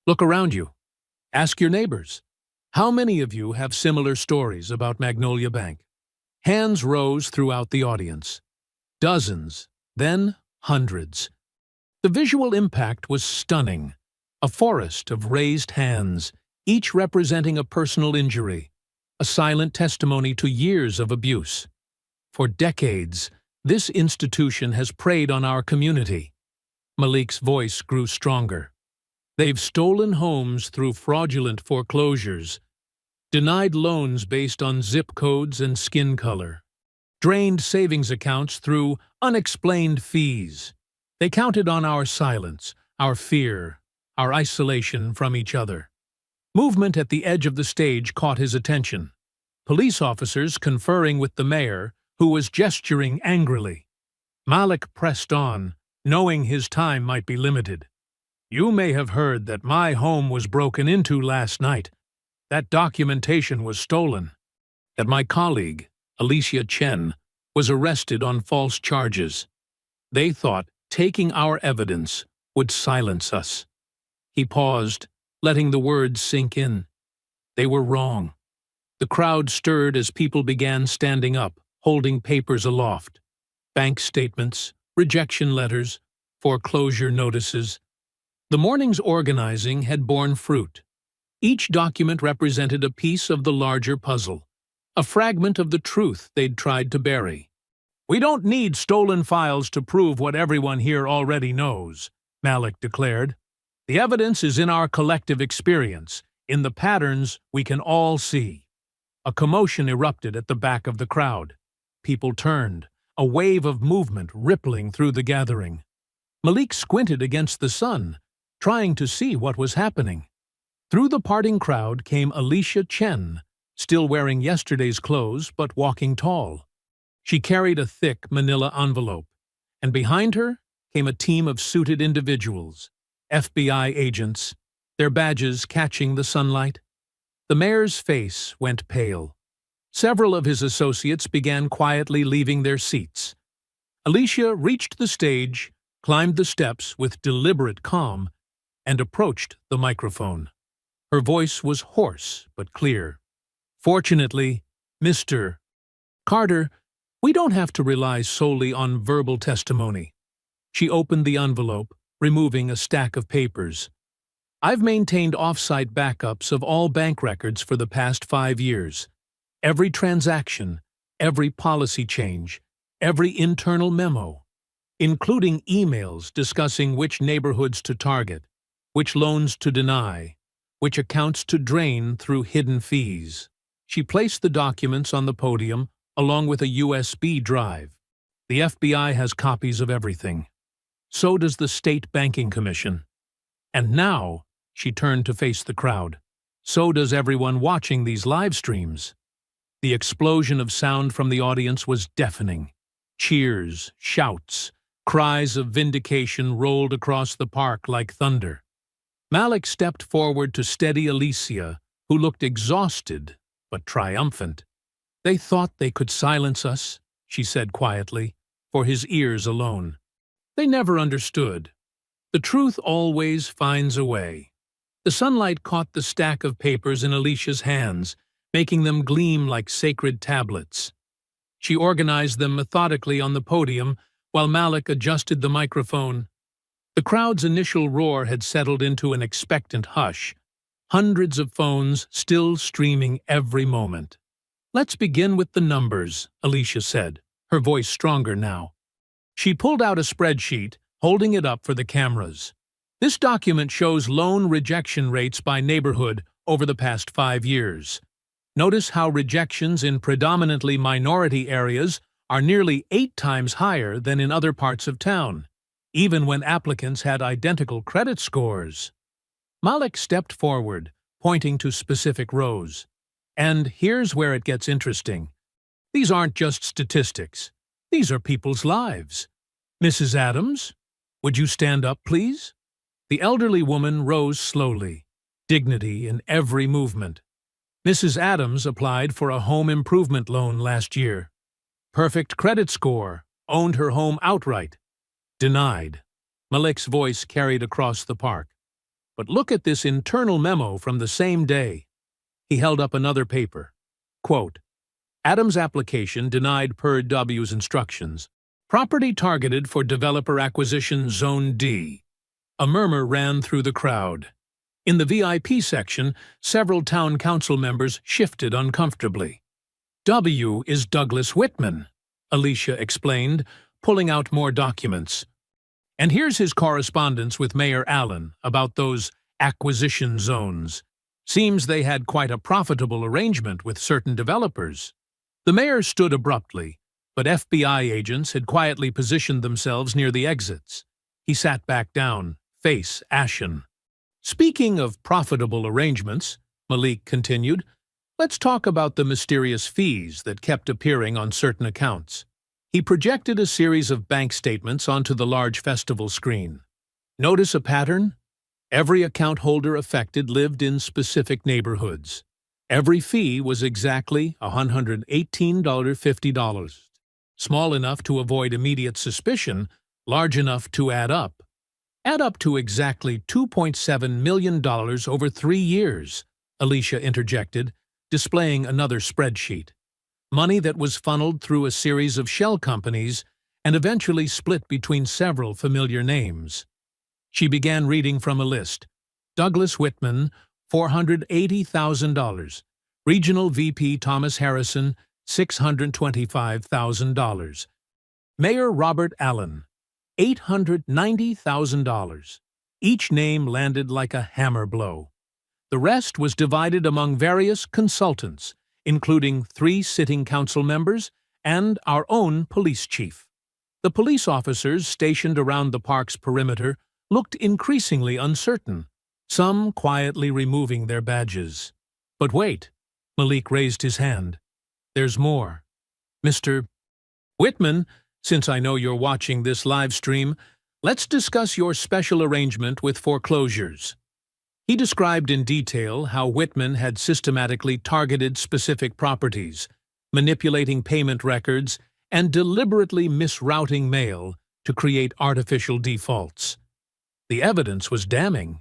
A: "Look around you. Ask your neighbors. How many of you have similar stories about Magnolia Bank?" Hands rose throughout the audience. Dozens, then hundreds. The visual impact was stunning. A forest of raised hands, each representing a personal injury, a silent testimony to years of abuse. For decades, this institution has preyed on our community. Malik's voice grew stronger. They've stolen homes through fraudulent foreclosures, denied loans based on zip codes and skin color, drained savings accounts through unexplained fees. They counted on our silence, our fear, our isolation from each other. Movement at the edge of the stage caught his attention. Police officers conferring with the mayor, who was gesturing angrily. Malik pressed on, knowing his time might be limited. "You may have heard that my home was broken into last night. That documentation was stolen. That my colleague, Alicia Chen, was arrested on false charges. They thought taking our evidence would silence us." He paused, letting the words sink in. They were wrong. The crowd stirred as people began standing up, holding papers aloft. Bank statements, rejection letters, foreclosure notices. The morning's organizing had borne fruit. Each document represented a piece of the larger puzzle, a fragment of the truth they'd tried to bury. "We don't need stolen files to prove what everyone here already knows," Malik declared. "The evidence is in our collective experience, in the patterns we can all see." A commotion erupted at the back of the crowd. People turned, a wave of movement rippling through the gathering. Malik squinted against the sun, trying to see what was happening. Through the parting crowd came Alicia Chen, still wearing yesterday's clothes but walking tall. She carried a thick manila envelope, and behind her came a team of suited individuals, FBI agents, their badges catching the sunlight. The mayor's face went pale. Several of his associates began quietly leaving their seats. Alicia reached the stage, climbed the steps with deliberate calm, and approached the microphone. Her voice was hoarse but clear. "Fortunately, Mr. Carter, we don't have to rely solely on verbal testimony." She opened the envelope, removing a stack of papers. "I've maintained off-site backups of all bank records for the past 5 years. Every transaction, every policy change, every internal memo, including emails discussing which neighborhoods to target, which loans to deny, which accounts to drain through hidden fees." She placed the documents on the podium along with a USB drive. "The FBI has copies of everything. So does the State Banking Commission. And now," she turned to face the crowd, "so does everyone watching these live streams." The explosion of sound from the audience was deafening. Cheers, shouts, cries of vindication rolled across the park like thunder. Malik stepped forward to steady Alicia, who looked exhausted but triumphant. "They thought they could silence us," she said quietly, for his ears alone. "They never understood. The truth always finds a way." The sunlight caught the stack of papers in Alicia's hands, making them gleam like sacred tablets. She organized them methodically on the podium while Malik adjusted the microphone. The crowd's initial roar had settled into an expectant hush, hundreds of phones still streaming every moment. "Let's begin with the numbers," Alicia said, her voice stronger now. She pulled out a spreadsheet, holding it up for the cameras. "This document shows loan rejection rates by neighborhood over the past 5 years. Notice how rejections in predominantly minority areas are nearly 8 times higher than in other parts of town, even when applicants had identical credit scores." Malik stepped forward, pointing to specific rows. "And here's where it gets interesting. These aren't just statistics. These are people's lives. Mrs. Adams, would you stand up, please?" The elderly woman rose slowly, dignity in every movement. "Mrs. Adams applied for a home improvement loan last year. Perfect credit score, owned her home outright. Denied." Malik's voice carried across the park. "But look at this internal memo from the same day." He held up another paper. Quote, "Adams' application denied per W's instructions. Property targeted for developer acquisition Zone D." A murmur ran through the crowd. In the VIP section, several town council members shifted uncomfortably. "W is Douglas Whitman," Alicia explained, pulling out more documents. "And here's his correspondence with Mayor Allen about those acquisition zones. Seems they had quite a profitable arrangement with certain developers." The mayor stood abruptly, but FBI agents had quietly positioned themselves near the exits. He sat back down, face ashen. "Speaking of profitable arrangements," Malik continued, "let's talk about the mysterious fees that kept appearing on certain accounts. He projected a series of bank statements onto the large festival screen. Notice a pattern? Every account holder affected lived in specific neighborhoods. Every fee was exactly $118.50. Small enough to avoid immediate suspicion, large enough to add up. Add up to exactly $2.7 million over 3 years, Alicia interjected, displaying another spreadsheet. Money that was funneled through a series of shell companies and eventually split between several familiar names. She began reading from a list. Douglas Whitman, $480,000. Regional VP Thomas Harrison, $625,000. Mayor Robert Allen, $890,000. Each name landed like a hammer blow. The rest was divided among various consultants, including 3 sitting council members and our own police chief. The police officers stationed around the park's perimeter looked increasingly uncertain, some quietly removing their badges. But wait, Malik raised his hand. There's more. Mr. Whitman, since I know you're watching this live stream, let's discuss your special arrangement with foreclosures. He described in detail how Whitman had systematically targeted specific properties, manipulating payment records, and deliberately misrouting mail to create artificial defaults. The evidence was damning.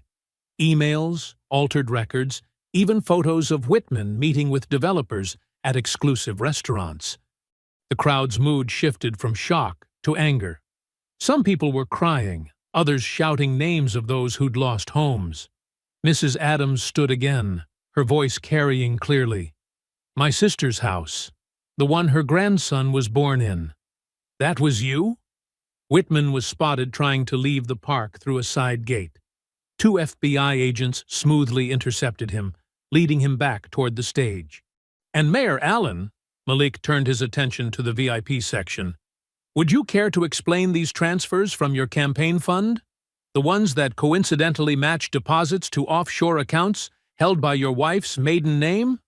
A: Emails, altered records, even photos of Whitman meeting with developers at exclusive restaurants. The crowd's mood shifted from shock to anger. Some people were crying, others shouting names of those who'd lost homes. Mrs. Adams stood again, her voice carrying clearly. My sister's house, the one her grandson was born in. That was you? Whitman was spotted trying to leave the park through a side gate. 2 FBI agents smoothly intercepted him, leading him back toward the stage. And Mayor Allen, Malik turned his attention to the VIP section. Would you care to explain these transfers from your campaign fund? The ones that coincidentally match deposits to offshore accounts held by your wife's maiden name?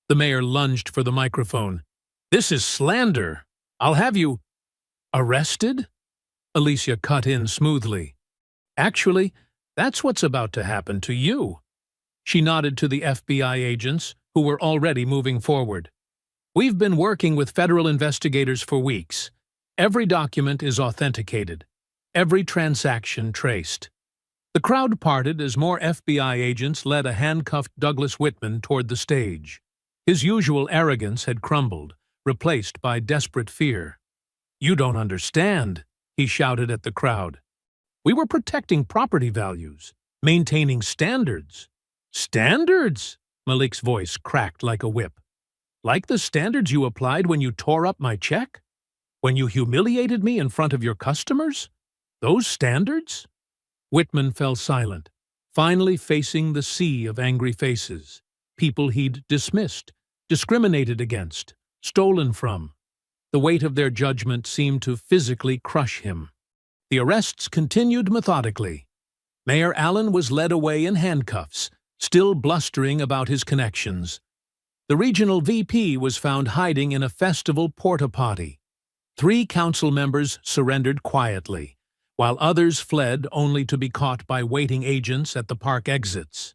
A: The mayor lunged for the microphone. This is slander. I'll have you arrested? Alicia cut in smoothly. Actually, that's what's about to happen to you. She nodded to the FBI agents, who were already moving forward. We've been working with federal investigators for weeks. Every document is authenticated. Every transaction traced. The crowd parted as more FBI agents led a handcuffed Douglas Whitman toward the stage. His usual arrogance had crumbled, replaced by desperate fear. You don't understand, he shouted at the crowd. We were protecting property values, maintaining standards. Standards? Malik's voice cracked like a whip. Like the standards you applied when you tore up my check? When you humiliated me in front of your customers? Those standards? Whitman fell silent, finally facing the sea of angry faces, people he'd dismissed, discriminated against, stolen from. The weight of their judgment seemed to physically crush him. The arrests continued methodically. Mayor Allen was led away in handcuffs, still blustering about his connections. The regional VP was found hiding in a festival porta-potty. 3 council members surrendered quietly, while others fled only to be caught by waiting agents at the park exits.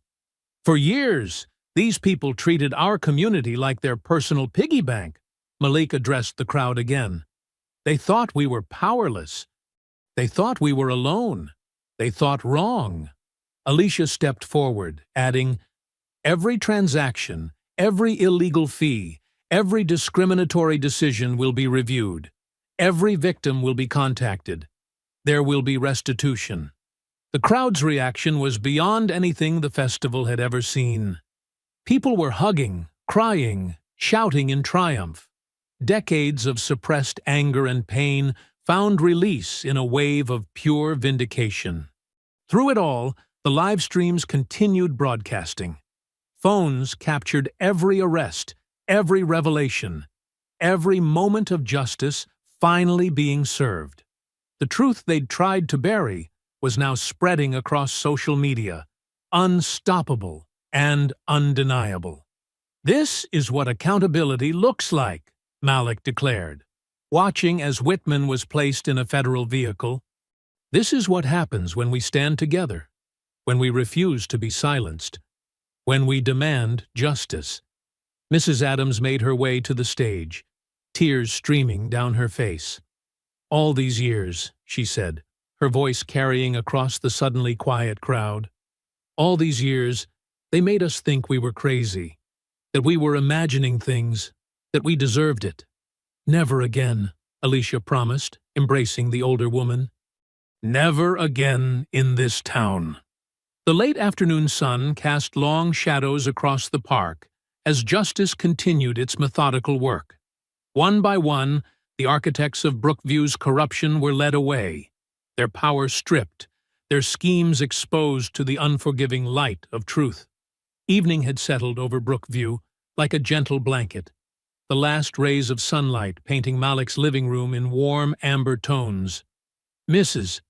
A: For years, these people treated our community like their personal piggy bank. Malik addressed the crowd again. They thought we were powerless. They thought we were alone. They thought wrong. Alicia stepped forward, adding, every transaction, every illegal fee, every discriminatory decision will be reviewed. Every victim will be contacted. There will be restitution. The crowd's reaction was beyond anything the festival had ever seen. People were hugging, crying, shouting in triumph. Decades of suppressed anger and pain found release in a wave of pure vindication. Through it all, the live streams continued broadcasting. Phones captured every arrest, every revelation, every moment of justice finally being served. The truth they'd tried to bury was now spreading across social media, unstoppable and undeniable. This is what accountability looks like, Malik declared. watching as Whitman was placed in a federal vehicle. This is what happens when we stand together, when we refuse to be silenced, when we demand justice. Mrs. Adams made her way to the stage, tears streaming down her face. "All these years," she said, her voice carrying across the suddenly quiet crowd. "All these years, they made us think we were crazy, that we were imagining things, that we deserved it." "Never again," Alicia promised, embracing the older woman. "Never again in this town." The late afternoon sun cast long shadows across the park as justice continued its methodical work. One by one, the architects of Brookview's corruption were led away, their power stripped, their schemes exposed to the unforgiving light of truth. Evening had settled over Brookview like a gentle blanket, the last rays of sunlight painting Malik's living room in warm amber tones. Mrs.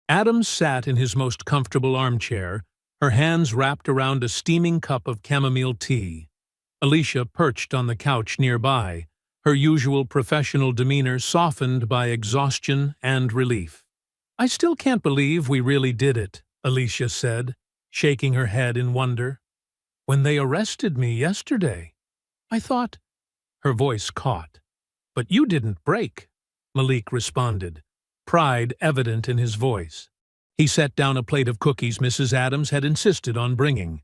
A: Adams sat in his most comfortable armchair, her hands wrapped around a steaming cup of chamomile tea. Alicia perched on the couch nearby, her usual professional demeanor softened by exhaustion and relief. "I still can't believe we really did it," Alicia said, shaking her head in wonder. "When they arrested me yesterday, I thought—" Her voice caught. "But you didn't break," Malik responded, pride evident in his voice. He set down a plate of cookies Mrs. Adams had insisted on bringing.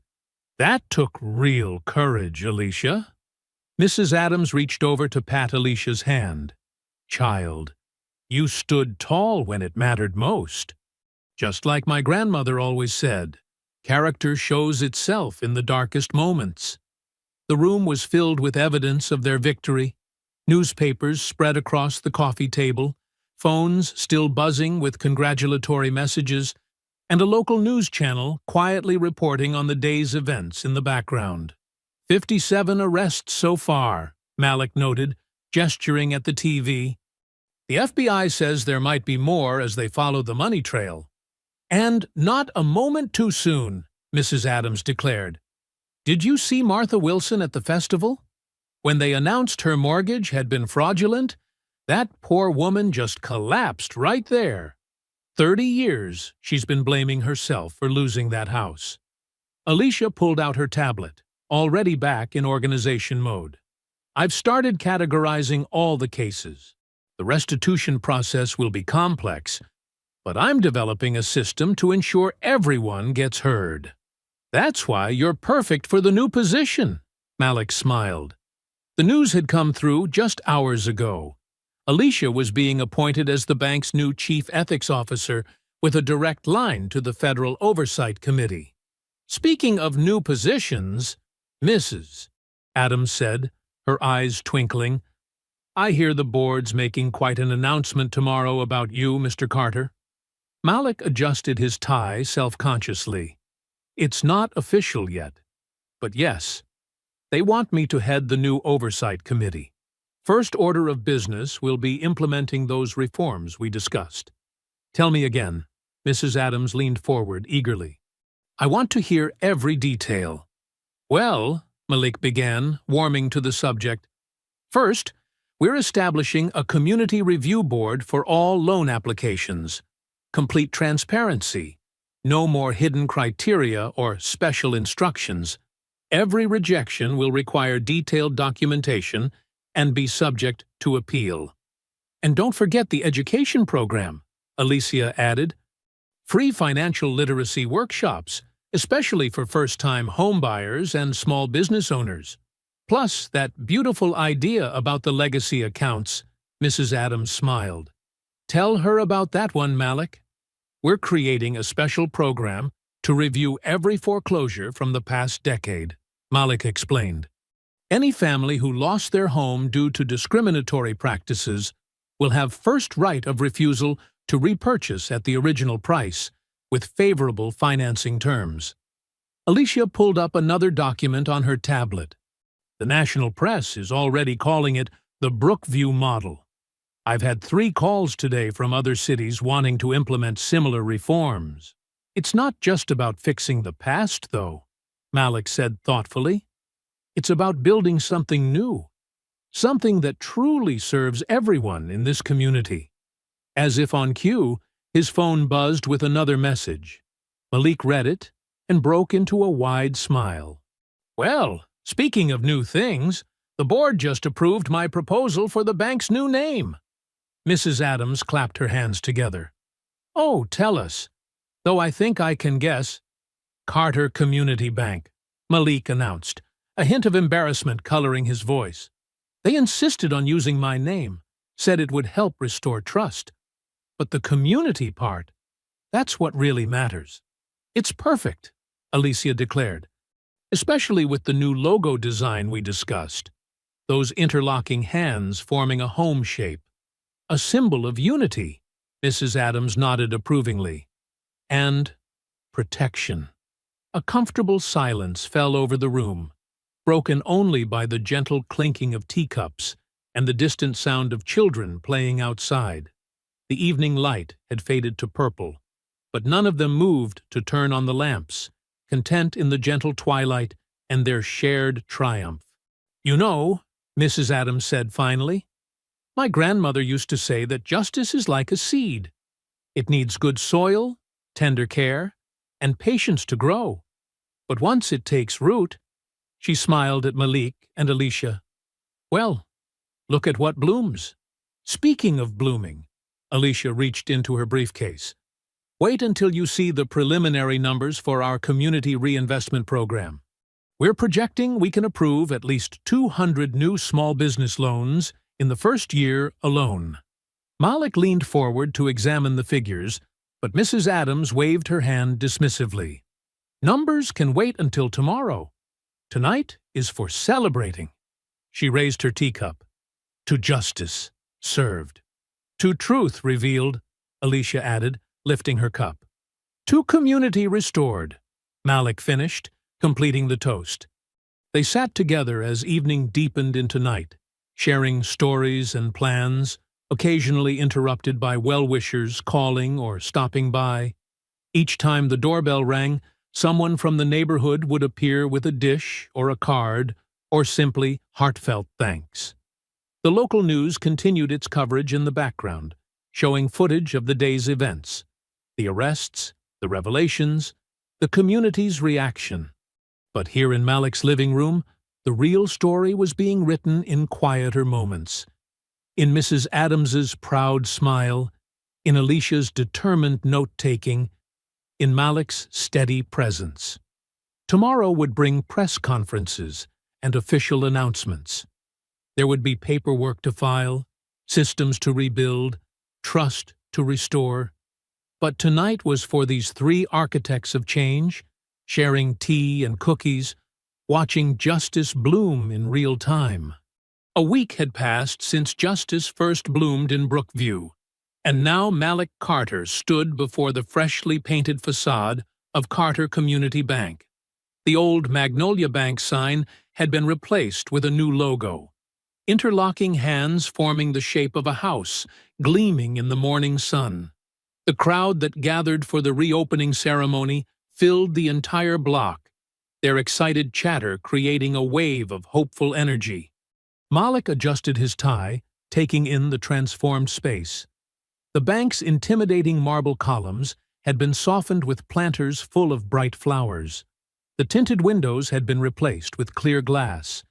A: "That took real courage, Alicia." Mrs. Adams reached over to pat Alicia's hand. "Child, you stood tall when it mattered most. Just like my grandmother always said, character shows itself in the darkest moments." The room was filled with evidence of their victory, newspapers spread across the coffee table, phones still buzzing with congratulatory messages, and a local news channel quietly reporting on the day's events in the background. 57 arrests so far, Malik noted, gesturing at the TV. "The FBI says there might be more as they follow the money trail." "And not a moment too soon," Mrs. Adams declared. "Did you see Martha Wilson at the festival? When they announced her mortgage had been fraudulent, that poor woman just collapsed right there. 30 years she's been blaming herself for losing that house." Alicia pulled out her tablet, already back in organization mode. "I've started categorizing all the cases. The restitution process will be complex, but I'm developing a system to ensure everyone gets heard." "That's why you're perfect for the new position," Malik smiled. The news had come through just hours ago. Alicia was being appointed as the bank's new chief ethics officer with a direct line to the Federal Oversight Committee. "Speaking of new positions, Mrs. Adams said, her eyes twinkling, "I hear the board's making quite an announcement tomorrow about you, Mr. Carter." Malik adjusted his tie self-consciously. "It's not official yet, but yes, they want me to head the new Oversight Committee. First order of business will be implementing those reforms we discussed." "Tell me again." Mrs. Adams leaned forward eagerly. "I want to hear every detail." "Well," Malik began, warming to the subject, "first, we're establishing a community review board for all loan applications. Complete transparency. No more hidden criteria or special instructions. Every rejection will require detailed documentation and be subject to appeal." "And don't forget the education program," Alicia added. "Free financial literacy workshops, especially for first-time homebuyers and small business owners. Plus, that beautiful idea about the legacy accounts," Mrs. Adams smiled. "Tell her about that one, Malik. We're creating a special program to review every foreclosure from the past decade," Malik explained. "Any family who lost their home due to discriminatory practices will have first right of refusal to repurchase at the original price, with favorable financing terms." Alicia pulled up another document on her tablet. "The national press is already calling it the Brookview model. I've had 3 calls today from other cities wanting to implement similar reforms. It's not just about fixing the past, though," Malik said thoughtfully. "It's about building something new. something that truly serves everyone in this community. As if on cue, his phone buzzed with another message. Malik read it and broke into a wide smile. "Well, speaking of new things, the board just approved my proposal for the bank's new name." Mrs. Adams clapped her hands together. "Oh, tell us. Though I think I can guess." "Carter Community Bank," Malik announced, a hint of embarrassment coloring his voice. "They insisted on using my name, said it would help restore trust. But the community part, that's what really matters." "It's perfect," Alicia declared, "especially with the new logo design we discussed. Those interlocking hands forming a home shape. A symbol of unity," Mrs. Adams nodded approvingly. "And protection." A comfortable silence fell over the room, broken only by the gentle clinking of teacups and the distant sound of children playing outside. The evening light had faded to purple, but none of them moved to turn on the lamps, content in the gentle twilight and their shared triumph. "You know," Mrs. Adams said finally, "my grandmother used to say that justice is like a seed. It needs good soil, tender care, and patience to grow. But once it takes root—" She smiled at Malik and Alicia. "Well, look at what blooms." "Speaking of blooming," Alicia reached into her briefcase. "Wait until you see the preliminary numbers for our community reinvestment program. We're projecting we can approve at least 200 new small business loans in the first year alone." Malik leaned forward to examine the figures, but Mrs. Adams waved her hand dismissively. "Numbers can wait until tomorrow. Tonight is for celebrating." She raised her teacup. "To justice served. To truth revealed," Alicia added, lifting her cup. "To community restored," Malik finished, completing the toast. They sat together as evening deepened into night, sharing stories and plans, occasionally interrupted by well-wishers calling or stopping by. Each time the doorbell rang, someone from the neighborhood would appear with a dish or a card, or simply heartfelt thanks. The local news continued its coverage in the background, showing footage of the day's events, the arrests, the revelations, the community's reaction. But here in Malik's living room, the real story was being written in quieter moments. In Mrs. Adams's proud smile, in Alicia's determined note-taking, in Malik's steady presence. Tomorrow would bring press conferences and official announcements. There would be paperwork to file, systems to rebuild, trust to restore. But tonight was for these three architects of change, sharing tea and cookies, watching justice bloom in real time. A week had passed since justice first bloomed in Brookview, and now Malik Carter stood before the freshly painted facade of Carter Community Bank. The old Magnolia Bank sign had been replaced with a new logo, interlocking hands forming the shape of a house, gleaming in the morning sun. The crowd that gathered for the reopening ceremony filled the entire block, their excited chatter creating a wave of hopeful energy. Malik adjusted his tie, taking in the transformed space. The bank's intimidating marble columns had been softened with planters full of bright flowers. The tinted windows had been replaced with clear glass,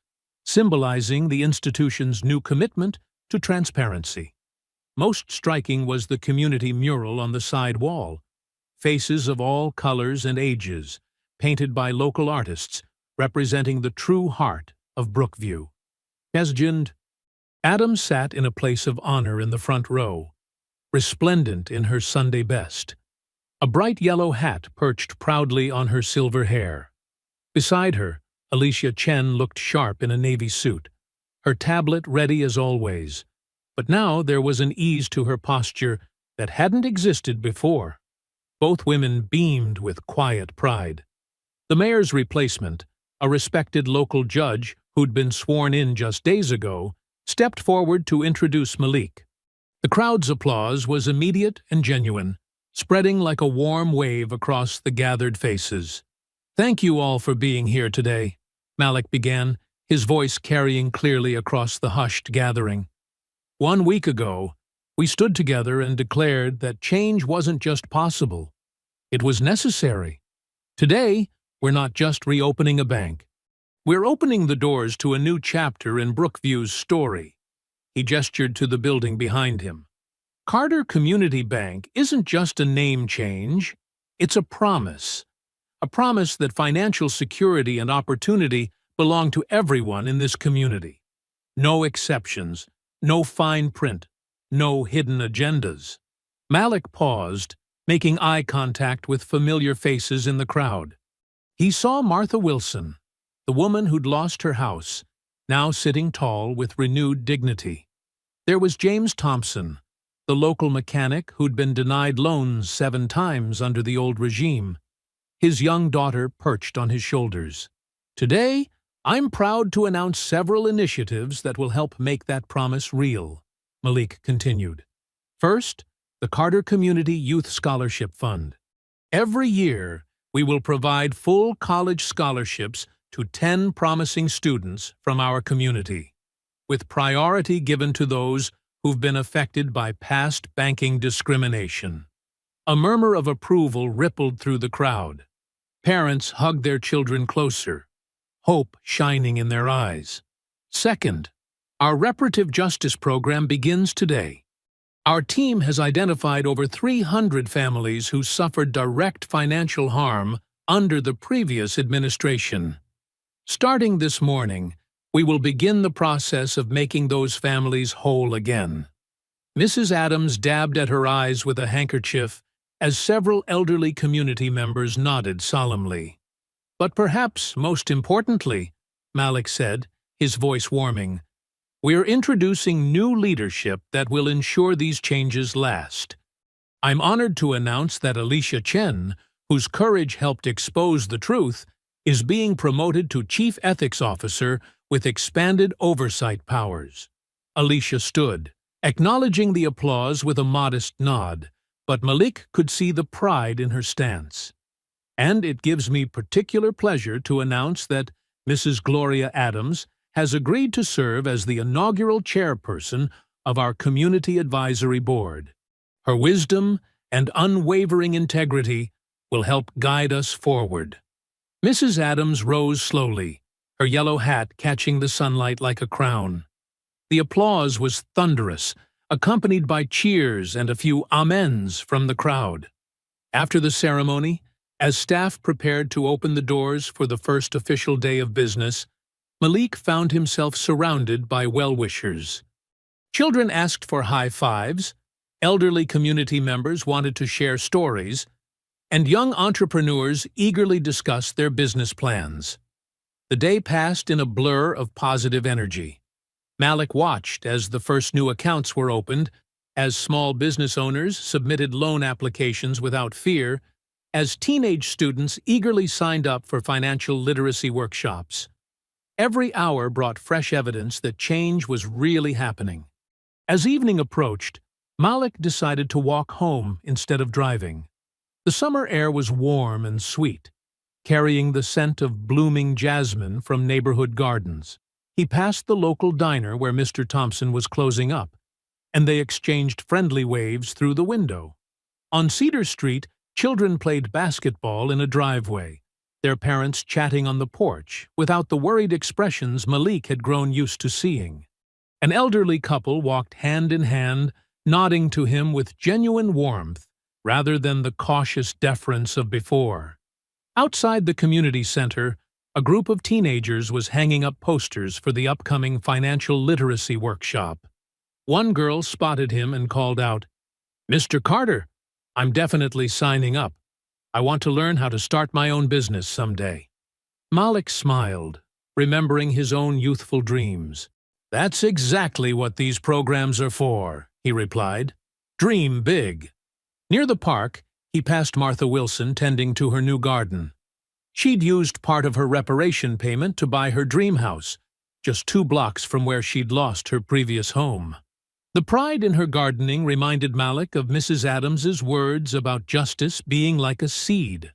A: symbolizing the institution's new commitment to transparency. Most striking was the community mural on the side wall, faces of all colors and ages, painted by local artists, representing the true heart of Brookview. President Adams sat in a place of honor in the front row, resplendent in her Sunday best. A bright yellow hat perched proudly on her silver hair. Beside her, Alicia Chen looked sharp in a navy suit, her tablet ready as always. But now there was an ease to her posture that hadn't existed before. Both women beamed with quiet pride. The mayor's replacement, a respected local judge who'd been sworn in just days ago, stepped forward to introduce Malik. The crowd's applause was immediate and genuine, spreading like a warm wave across the gathered faces. "Thank you all for being here today," Malik began, his voice carrying clearly across the hushed gathering. "1 week ago, we stood together and declared that change wasn't just possible. It was necessary. Today, we're not just reopening a bank. We're opening the doors to a new chapter in Brookview's story." He gestured to the building behind him. Carter Community Bank isn't just a name change, it's a promise that financial security and opportunity belong to everyone in this community. No exceptions, no fine print, no hidden agendas. Malik paused, making eye contact with familiar faces in the crowd. He saw Martha Wilson, the woman who'd lost her house, now sitting tall with renewed dignity. There was James Thompson, the local mechanic who'd been denied loans 7 times under the old regime, his young daughter perched on his shoulders. "Today, I'm proud to announce several initiatives that will help make that promise real," Malik continued. "First, the Carter Community Youth Scholarship Fund. Every year, we will provide full college scholarships to 10 promising students from our community, with priority given to those who've been affected by past banking discrimination." A murmur of approval rippled through the crowd. Parents hugged their children closer, hope shining in their eyes. Second, our reparative justice program begins today. Our team has identified over 300 families who suffered direct financial harm under the previous administration. Starting this morning, we will begin the process of making those families whole again. Mrs. Adams dabbed at her eyes with a handkerchief as several elderly community members nodded solemnly. "But perhaps most importantly," Malik said, his voice warming, "we're introducing new leadership that will ensure these changes last. I'm honored to announce that Alicia Chen, whose courage helped expose the truth, is being promoted to Chief Ethics Officer with expanded oversight powers." Alicia stood, acknowledging the applause with a modest nod, but Malik could see the pride in her stance. "And it gives me particular pleasure to announce that Mrs. Gloria Adams has agreed to serve as the inaugural chairperson of our Community Advisory Board. Her wisdom and unwavering integrity will help guide us forward." Mrs. Adams rose slowly, her yellow hat catching the sunlight like a crown. The applause was thunderous, accompanied by cheers and a few amens from the crowd. After the ceremony, as staff prepared to open the doors for the first official day of business, Malik found himself surrounded by well-wishers. Children asked for high fives, elderly community members wanted to share stories, and young entrepreneurs eagerly discussed their business plans. The day passed in a blur of positive energy. Malik watched as the first new accounts were opened, as small business owners submitted loan applications without fear, as teenage students eagerly signed up for financial literacy workshops. Every hour brought fresh evidence that change was really happening. As evening approached, Malik decided to walk home instead of driving. The summer air was warm and sweet, carrying the scent of blooming jasmine from neighborhood gardens. He passed the local diner where Mr. Thompson was closing up, and they exchanged friendly waves through the window. On Cedar Street, children played basketball in a driveway, their parents chatting on the porch without the worried expressions Malik had grown used to seeing. An elderly couple walked hand in hand, nodding to him with genuine warmth rather than the cautious deference of before. Outside the community center, a group of teenagers was hanging up posters for the upcoming financial literacy workshop. One girl spotted him and called out, "Mr. Carter, I'm definitely signing up. I want to learn how to start my own business someday." Malik smiled, remembering his own youthful dreams. "That's exactly what these programs are for," he replied. "Dream big." Near the park, he passed Martha Wilson tending to her new garden. She'd used part of her reparation payment to buy her dream house, just 2 blocks from where she'd lost her previous home. The pride in her gardening reminded Malik of Mrs. Adams's words about justice being like a seed.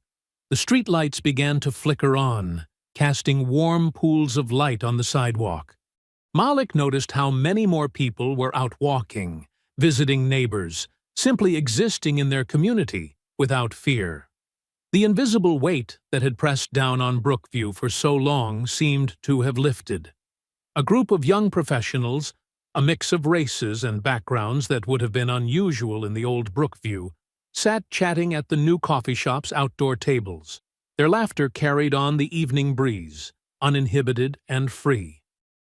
A: The streetlights began to flicker on, casting warm pools of light on the sidewalk. Malik noticed how many more people were out walking, visiting neighbors, simply existing in their community without fear. The invisible weight that had pressed down on Brookview for so long seemed to have lifted. A group of young professionals, a mix of races and backgrounds that would have been unusual in the old Brookview, sat chatting at the new coffee shop's outdoor tables. Their laughter carried on the evening breeze, uninhibited and free.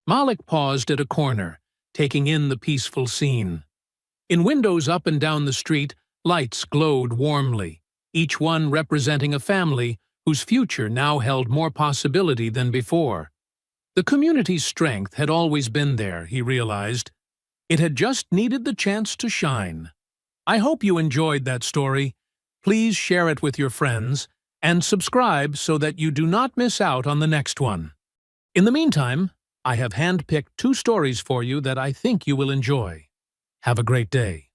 A: Malik paused at a corner, taking in the peaceful scene. In windows up and down the street, lights glowed warmly, each one representing a family whose future now held more possibility than before. The community's strength had always been there, he realized. It had just needed the chance to shine. I hope you enjoyed that story. Please share it with your friends and subscribe so that you do not miss out on the next one. In the meantime, I have handpicked 2 stories for you that I think you will enjoy. Have a great day.